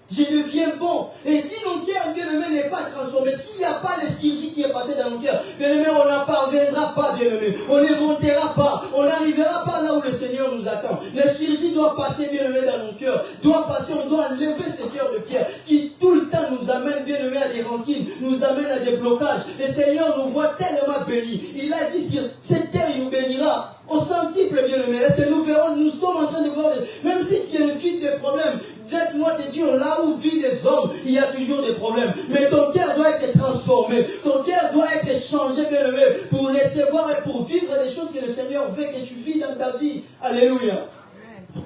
Je deviens bon. Et si mon cœur, bien aimé, n'est pas transformé, s'il n'y a pas de chirurgie qui est passée dans mon cœur, bien aimé, on n'en parviendra pas, bien aimé. On ne montera pas. On n'arrivera pas là où le Seigneur nous attend. La chirurgie doit passer, bien aimé, dans mon cœur. Doit passer, on doit enlever ce cœur de pierre qui tout le temps nous amène, bien aimé, à des rancines, nous amène à des blocages. Le Seigneur nous voit tellement bénis. Il a dit sur cette terre, il nous bénira. Au centuple, bien aimé. Est-ce que nous verrons, nous sommes en train de voir, même si tu es une fille des problèmes, laisse-moi te dire, là où vivent les hommes, il y a toujours des problèmes. Mais ton cœur doit être transformé. Ton cœur doit être changé, bien aimé, pour recevoir et pour vivre les choses que le Seigneur veut que tu vis dans ta vie. Alléluia.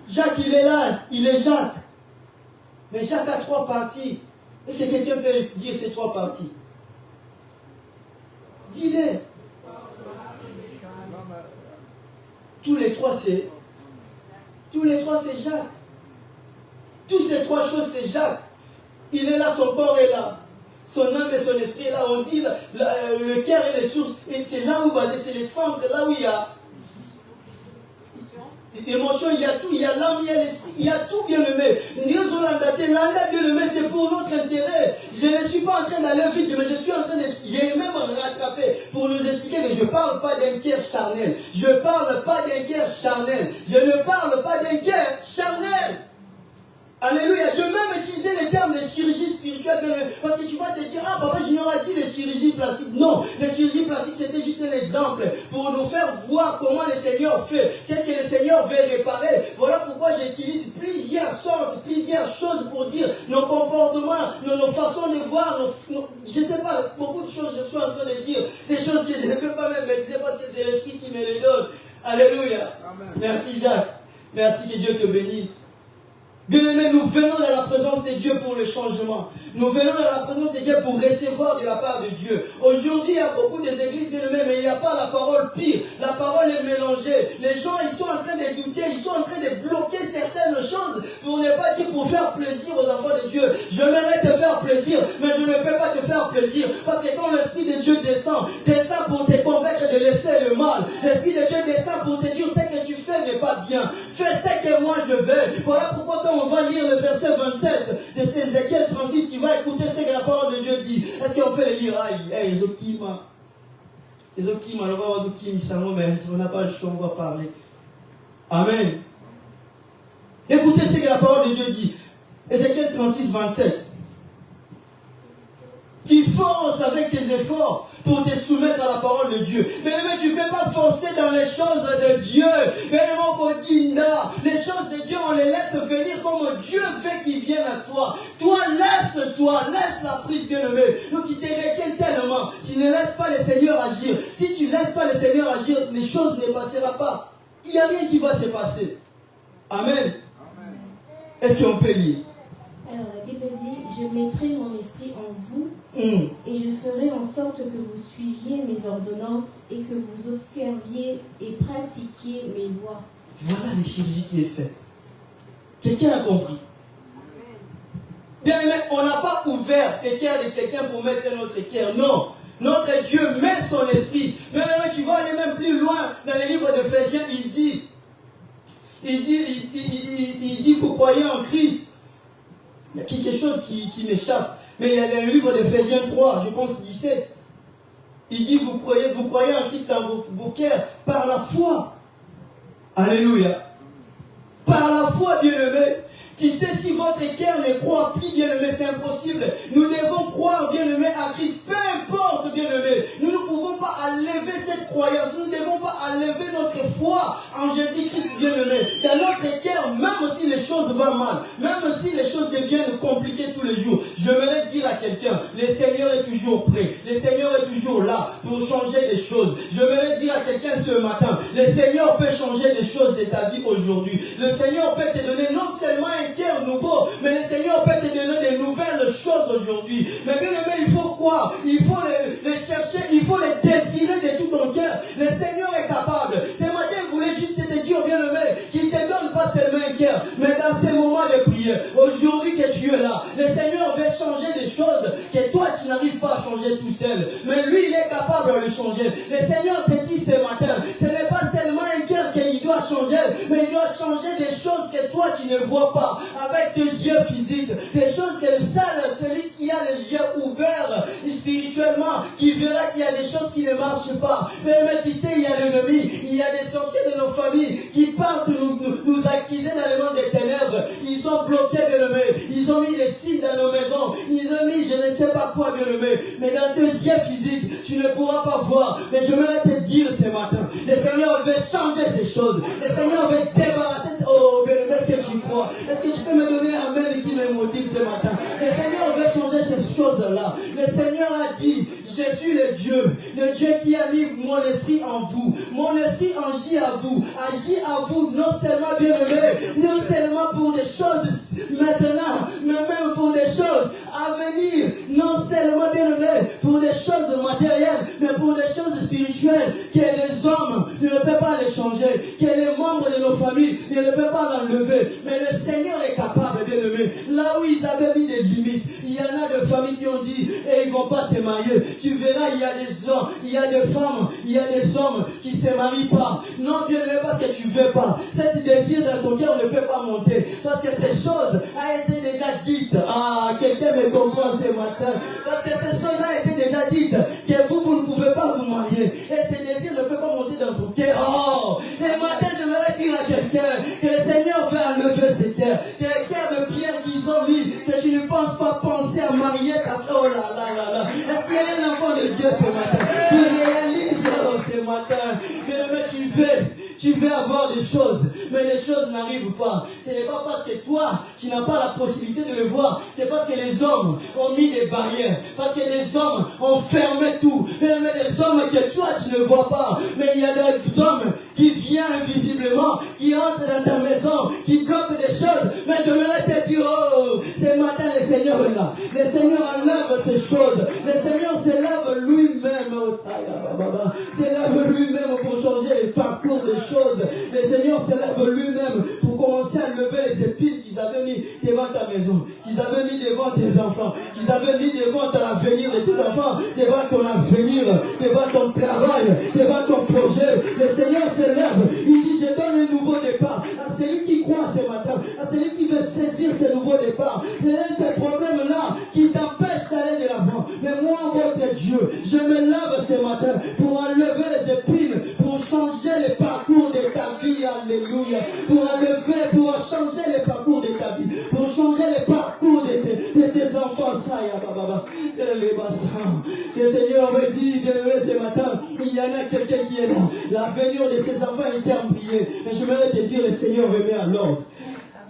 Jacques, il est là, il est Jacques. Mais Jacques a 3 parties. Est-ce que quelqu'un peut dire ces 3 parties? Dis-les. Tous les trois, c'est Jacques. Toutes ces 3 choses, c'est Jacques. Il est là, son corps est là. Son âme et son esprit est là. On dit le cœur et les sources. Et c'est là où basé, c'est le centre, là où il y a l'émotion, il y a tout, il y a l'âme, il y a l'esprit, il y a tout, bien aimé. Dieu nous l'a daté, cela, bien-aimé, c'est pour notre intérêt. Je ne suis pas en train d'aller vite, mais je suis en train de... J'ai même rattrapé pour nous expliquer que je ne parle pas d'un cœur charnel. Je ne parle pas d'un cœur charnel. Je ne parle pas d'un cœur charnel. Alléluia. Je vais même utiliser le terme de chirurgie spirituelle. Parce que tu vas te dire, ah papa, je n'aurais dit les chirurgies plastiques. Non, les chirurgies plastiques, c'était juste un exemple pour nous faire voir comment le Seigneur fait. Qu'est-ce que le Seigneur veut réparer. Voilà pourquoi j'utilise plusieurs sortes, plusieurs choses pour dire nos comportements, nos façons de voir, je ne sais pas, beaucoup de choses je suis en train de dire. Des choses que je ne peux pas même maîtriser parce que c'est l'Esprit qui me les donne. Alléluia. Amen. Merci Jacques. Merci, que Dieu te bénisse. Bien-aimés, nous venons dans la présence de Dieu pour le changement. Nous venons dans la présence de Dieu pour recevoir de la part de Dieu. Aujourd'hui, il y a beaucoup d'églises, bien-aimés, mais il n'y a pas la parole pire. La parole est mélangée. Les gens, ils sont en train de douter, ils sont en train de bloquer certaines choses pour ne pas dire pour faire plaisir aux enfants de Dieu. Je m'aimerais te faire plaisir, mais je ne peux pas te faire plaisir. Parce que quand l'Esprit de Dieu descend pour te convaincre de laisser le mal. L'Esprit de Dieu descend pour te dire ce que tu fais n'est pas bien. Fais ce que moi je veux. Voilà pourquoi quand on va lire le verset 27 de Ézéchiel 36, tu vas écouter ce que la parole de Dieu dit. Est-ce qu'on peut le lire? Aïe, Ezokima, mais on n'a pas le choix, on va parler. Amen. Écoutez ce que la parole de Dieu dit. Ézéchiel 36, 27. Tu forces avec tes efforts pour te soumettre à la parole de Dieu. Mais tu ne peux pas forcer dans les choses de Dieu. Les choses de Dieu, on les laisse venir comme Dieu veut qu'ils viennent à toi. Toi, laisse la prise, bien-aimé. Donc tu te retiens tellement. Tu ne laisses pas le Seigneur agir. Si tu ne laisses pas le Seigneur agir, les choses ne passeront pas. Il n'y a rien qui va se passer. Amen. Amen. Est-ce qu'on peut lire? Alors la Bible dit, je mettrai mon esprit en vous et je ferai en sorte que vous suiviez mes ordonnances et que vous observiez et pratiquiez mes lois. Voilà le chirurgie qui est fait. Quelqu'un a compris? Bien aimé, on n'a pas ouvert le cœur de quelqu'un pour mettre notre cœur. Non. Notre Dieu met son esprit. Bien aimé, tu vas aller même plus loin dans le livre d'Éphésiens, il dit, vous croyez en Christ. Il y a quelque chose qui m'échappe. Mais il y a le livre d'Éphésiens 3, je pense 17. Il dit, vous croyez en Christ dans vos cœurs par la foi. Alléluia. Par la foi, bien-aimé. Tu sais, si votre cœur ne croit plus, bien-aimé, c'est impossible. Nous devons croire, bien-aimé, à Christ. Peu importe, bien-aimé. Nous ne pouvons pas enlever cette croyance. Nous ne devons pas enlever notre foi en Jésus-Christ, bien-aimé. Dans notre cœur, même si les choses vont mal, même si les choses deviennent compliquées tous les jours, je voudrais dire à quelqu'un, le Seigneur est toujours prêt. Le Seigneur est toujours là pour changer les choses. Je voudrais dire à quelqu'un ce matin, le Seigneur peut changer les choses de ta vie aujourd'hui. Le Seigneur peut te donner non seulement un cœur nouveau, mais le Seigneur peut te donner de nouvelles choses aujourd'hui. Mais bien aimé, il faut croire, il faut les chercher, il faut les désirer de tout ton cœur. Le Seigneur est capable. Ce matin, je voulais juste te dire, bien aimé, qu'il ne te donne pas seulement un cœur, mais dans ces moments de prière, aujourd'hui que tu es là, le Seigneur veut changer des choses que toi tu n'arrives pas à changer tout seul. Mais lui, il est capable de le changer. Le Seigneur te dit ce matin, ce n'est pas seulement un cœur qu'il doit changer, mais il doit changer des choses que toi tu ne vois pas avec tes yeux physiques, des choses que celui qui a les yeux ouverts spirituellement, qui verra qu'il y a des choses qui ne marchent pas. Mais tu sais, il y a l'ennemi, il y a des sorciers de nos familles qui partent nous accuser dans le monde des ténèbres. Ils sont bloqués, bien-aimé. Ils ont mis des signes dans nos maisons. Ils ont mis je ne sais pas quoi, bien-aimé. Mais dans tes yeux physiques, tu ne pourras pas voir. Mais je voudrais te dire ce matin, le Seigneur veut changer ces choses. Le Seigneur veut débarrasser. Oh, bien-aimé, est-ce que tu crois? Est-ce que tu peux me donner un mail qui me motive ce matin? Le Seigneur veut changer ces choses-là. Le Seigneur a dit, je suis le Dieu qui a mis mon esprit en vous. Mon esprit agit à vous, non seulement, bien-aimé, non seulement pour des choses maintenant, mais même pour des choses à venir, non seulement, bien-aimé, pour des choses matérielles, mais pour des choses spirituelles, que les hommes ne peuvent pas les changer, que les membres de nos familles ne peuvent pas l'enlever, mais le Seigneur est capable, bien-aimé. Là où ils avaient mis des limites, il y en a de familles qui ont dit, et ils ne vont pas se marier. Tu verras, il y a des hommes, il y a des femmes, il y a des hommes qui ne se marient pas. Non, bien-aimé, parce que tu ne veux pas. Cet désir dans ton cœur ne peut pas monter. Parce que ces choses a été déjà dites. me comprend ce matin. Parce que ces choses-là étaient déjà dites. Que vous ne pouvez pas vous marier. Et ces désirs ne peuvent pas monter dans ton cœur. Oh, ce matin, je voudrais dire à quelqu'un que le Seigneur veut enlever ces cœurs. Que les cœurs de pierre qui sont mis, que tu ne penses pas penser à marier ta... Oh là là là là. Est-ce qu'il y a un enfant de Dieu ce matin qui réalise ce matin que tu veux avoir des choses, mais les choses n'arrivent pas. Ce n'est pas parce que toi, tu n'as pas la possibilité de le voir. C'est parce que les hommes ont mis des barrières. Parce que les hommes ont fermé tout. Mais des hommes que toi, tu ne vois pas. Mais il y a des hommes qui viennent invisiblement, qui entrent dans ta maison, qui bloquent des choses. Mais je voudrais te dire, oh, ce matin, le Seigneur est là. Le Seigneur enlève ces choses. Le Seigneur s'élève lui-même. Oh, s'élève lui-même pour changer les parcours des choses. Le Seigneur s'élève lui-même pour commencer à lever les épines qu'ils avaient mis devant ta maison, qu'ils avaient mis devant tes enfants, qu'ils avaient mis devant l'avenir de tes enfants, devant ton avenir, devant ton travail, devant ton projet. Le Seigneur s'élève. Il dit, je donne un nouveau départ à celui qui croit ce matin, à celui qui veut saisir ce nouveau départ. Il y a ces problèmes-là qui t'empêchent d'aller de l'avant. Mais moi, votre Dieu, je me lève ce matin pour enlever les épines, pour changer les parcours de ta vie. Alléluia. Pour enlever, pour changer les parcours de ta vie, pour changer les parcours de tes enfants. Ça, le Seigneur me dit, bien ce matin, il y en a quelqu'un qui est là. L'avenir de ses enfants est embrayé. Mais je voudrais te dire, le Seigneur remet à l'ordre.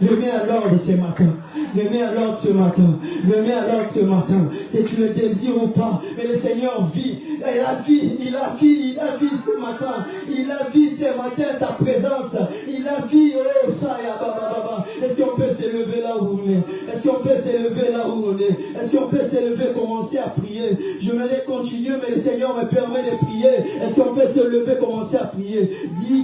Je mets à l'ordre ce matin. Je mets à l'ordre ce matin. Je mets à l'ordre ce matin. Que tu le désires ou pas. Mais le Seigneur vit. Il a vu ce matin. Il a vu ce matin ta présence. Il a vu, oh, ça, baba. Est-ce qu'on peut s'élever là où on est? Est-ce qu'on peut s'élever là où on est? Est-ce qu'on peut s'élever, commencer à prier? Je vais continuer, mais le Seigneur me permet de prier. Est-ce qu'on peut se lever, commencer à prier?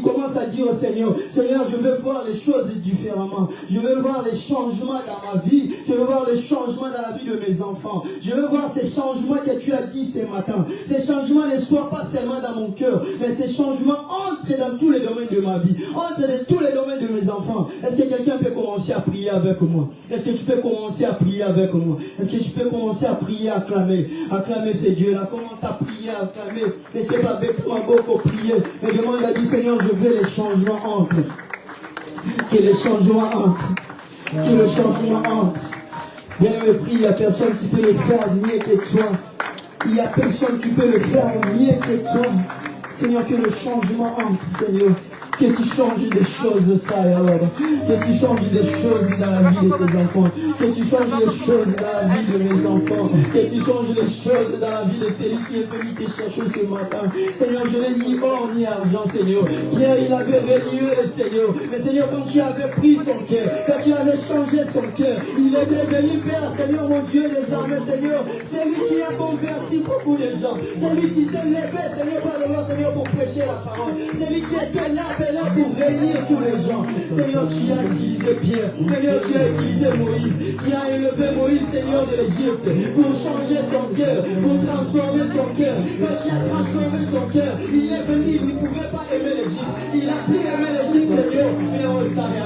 Commence à dire au Seigneur, Seigneur, je veux voir les choses différemment. Je veux voir les changements dans ma vie. Je veux voir les changements dans la vie de mes enfants. Je veux voir ces changements que tu as dit ce matin. Ces changements ne soient pas seulement dans mon cœur, mais ces changements entrent dans tous les domaines de ma vie, entrent dans tous les domaines de mes enfants. Est-ce que quelqu'un peut commencer à prier avec moi? Est-ce que tu peux commencer à prier avec moi? Est-ce que tu peux commencer à prier, à acclamer? Acclamer ces dieux-là. Commence à prier, à acclamer. Mais c'est pas bêtement beaucoup prier. Mais demande à dire, Seigneur, je veux les changements entre. Que les changements entrent. Que le changement entre. Bien me prie, il n'y a personne qui peut le faire mieux que toi. Il n'y a personne qui peut le faire mieux que toi. Seigneur, que le changement entre, Seigneur. Que tu changes des choses, ça et alors. Que tu changes des choses dans la vie de tes enfants. Que tu changes des choses dans la vie de mes enfants. Que tu changes des choses dans la vie de celui qui est venu te chercher ce matin. Seigneur, je n'ai ni or ni argent, Seigneur. Pierre, il avait renié le Seigneur. Mais Seigneur, quand tu avais pris son cœur, quand tu avais changé son cœur, il est devenu Père, Seigneur, mon Dieu, les armées, Seigneur. C'est lui qui a converti beaucoup de gens. C'est lui qui s'est levé, Seigneur, par le roi, Seigneur, pour prêcher la parole. C'est lui qui était là pour réunir tous les gens. Seigneur, tu as utilisé Pierre. Seigneur, tu as utilisé Moïse. Tu as élevé Moïse, Seigneur de l'Égypte, pour changer son cœur, pour transformer son cœur. Quand tu as transformé son cœur, il est venu, il ne pouvait pas aimer l'Égypte. Il a pu aimer l'Égypte, Seigneur. Mais on le savait,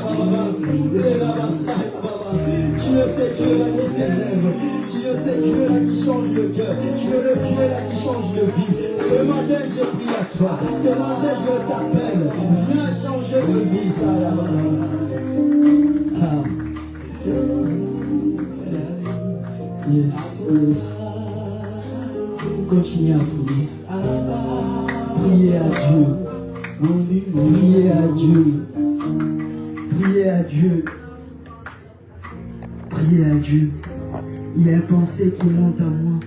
tu le sais, Dieu là qui s'élève. Tu le sais, Dieu là qui change le cœur. Tu es le Dieu là qui change de vie. Ce matin, je prie à toi. Ce matin, je t'appelle. Viens changer de vie, ça là. Yes. Continuez à prier. Priez à Dieu. Priez à Dieu. Priez à Dieu. Priez à Dieu. Il y a une pensée qui monte à moi.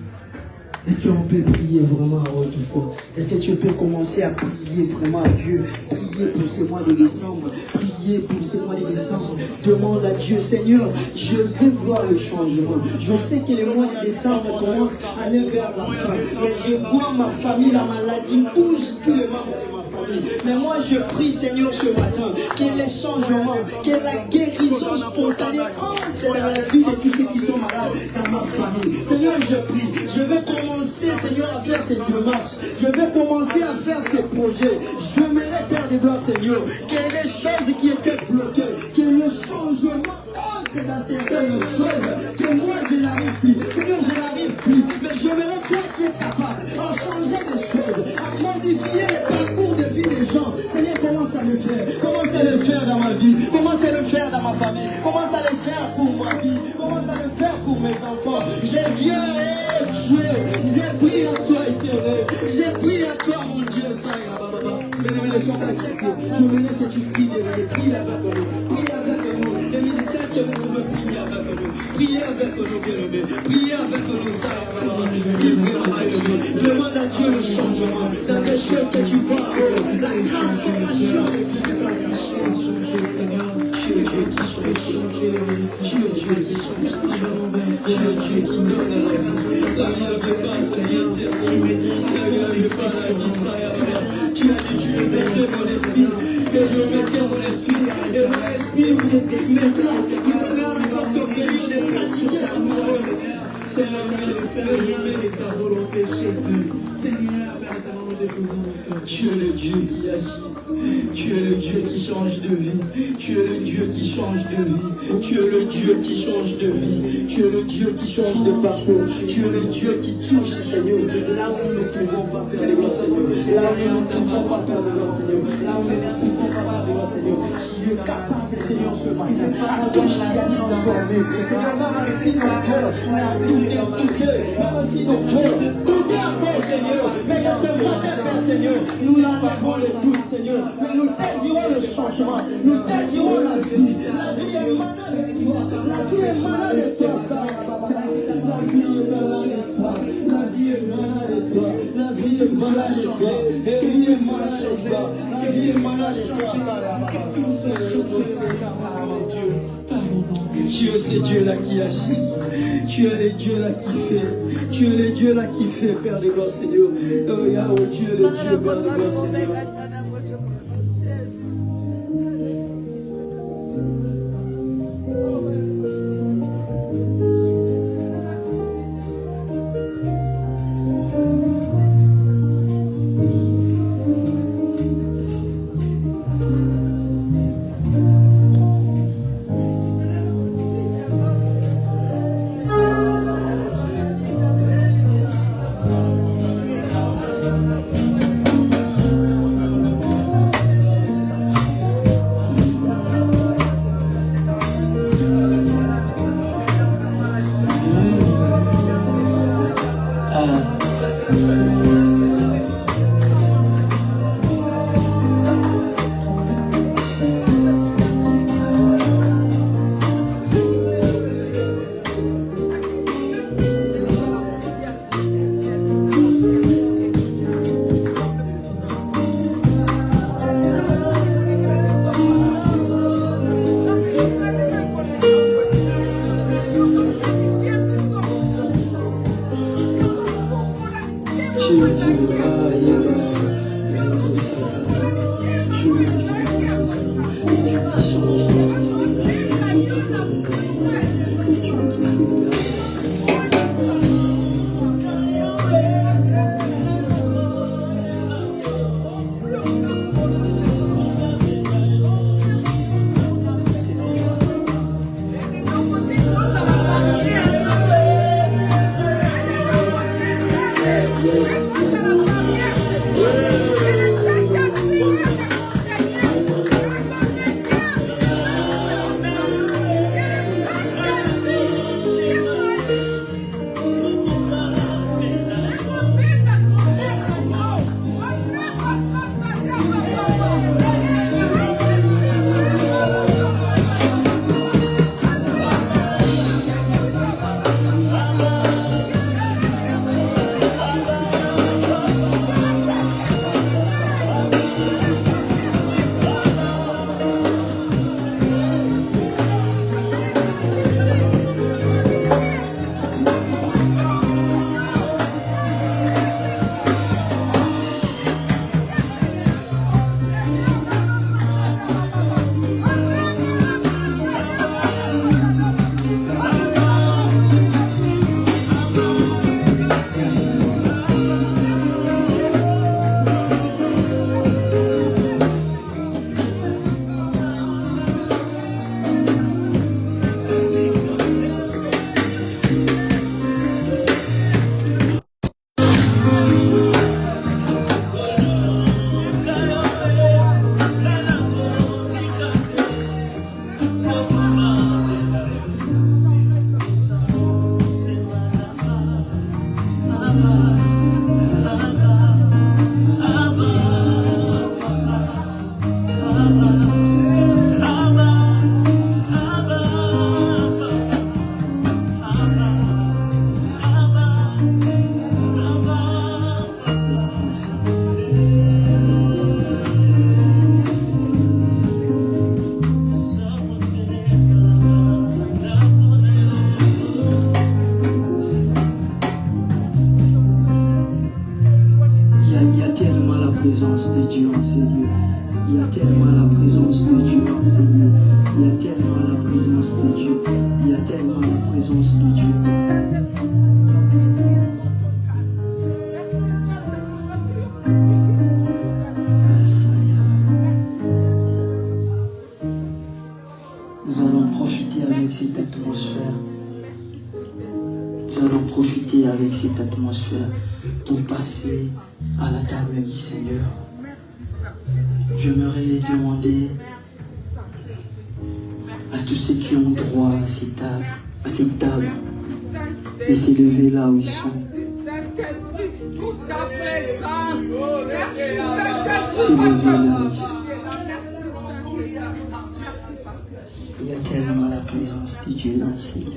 Est-ce qu'on peut prier vraiment à haute voix? Est-ce que tu peux commencer à prier vraiment à Dieu? Prier pour ce mois de décembre. Prier pour ce mois de décembre. Demande à Dieu, Seigneur, je veux voir le changement. Je sais que le mois de décembre commence à aller vers la fin. Et je vois ma famille, la maladie touche tous les membres de ma famille. Mais moi, je prie, Seigneur, ce matin, que les changements, que la guérison spontanée entre dans la vie de tous ceux qui sont malades dans ma famille. Seigneur, je prie. Je veux commencer, Seigneur, à faire ces démarches. Je vais commencer à faire ces projets. Je m'aimerais faire des gloires, Seigneur. Que les choses qui étaient bloquées, que le changement entre dans certaines choses, que moi je n'arrive plus. commence à le faire pour ma vie, commence à le faire pour mes enfants. Je viens, Dieu, j'ai pris à toi, éternel, j'ai pris à toi, mon Dieu, ça y est, bien-aimé, ne sois pas discret. Je voulais que tu pries, prie avec nous, prie avec nous. Les musiciens, est-ce que vous pouvez prier avec nous? Priez avec nous, bien-aimé, priez avec nous, ça y est, demande à Dieu le changement dans des choses que tu vois, la transformation de vie, ça y est. Tu es Dieu qui change, tu es Dieu qui change, tu es Dieu qui donne la vie. La vie ne peut pas se éternelle, la vie ne peut pas se vivre. Tu as dit, tu veux mettre mon esprit, que je mettrai mon esprit, et mon esprit mettra, il donnera la force de venir de pratiquer la parole. Seigneur, de ta volonté, Jésus. Seigneur, tu es le Dieu qui agit. Tu es le Dieu qui change de vie. Tu es le Dieu qui change de vie. Tu es le Dieu qui change de vie. Tu es le Dieu qui change de parcours. Tu es le Dieu qui touche, Seigneur, là où nous ne pouvons pas faire de gloire, Seigneur. Là où nous ne pouvons pas faire de gloire, Seigneur. Là où nous ne pouvons pas faire de gloire, Seigneur. Tu es capable, Seigneur, ce matin, à toucher, à transformer. Seigneur, même si nos cœurs sont à tout même si nos cœurs, tout est encore, Seigneur. Mais dans ce matin, Père, Seigneur, nous l'enlèvons le doute, Seigneur. Mais nous désirons le changement. Nous désirons la vie. La vie est malade de toi. La vie est malade de toi. La vie est malade de toi. La vie est malade de toi. La vie est malade de toi. La vie est malade de toi. La vie est malade de toi. Tu es ce Dieu-là qui agit. Tu es le Dieu-là qui fait. Tu es le Dieu-là qui fait, Père de gloire, Seigneur. Oh, Yahweh, tu es le Dieu, Père de gloire, Seigneur. Yes, yes. de Dieu. Il y a tellement la présence de Dieu. Nous allons profiter avec cette atmosphère. Nous allons profiter avec cette atmosphère pour passer à la table du Seigneur. J'aimerais demander à tous ceux qui ont droit à cette table de s'élever là où ils sont. S'élever là où ils sont. Il y a tellement la présence de Dieu dans ces lieux.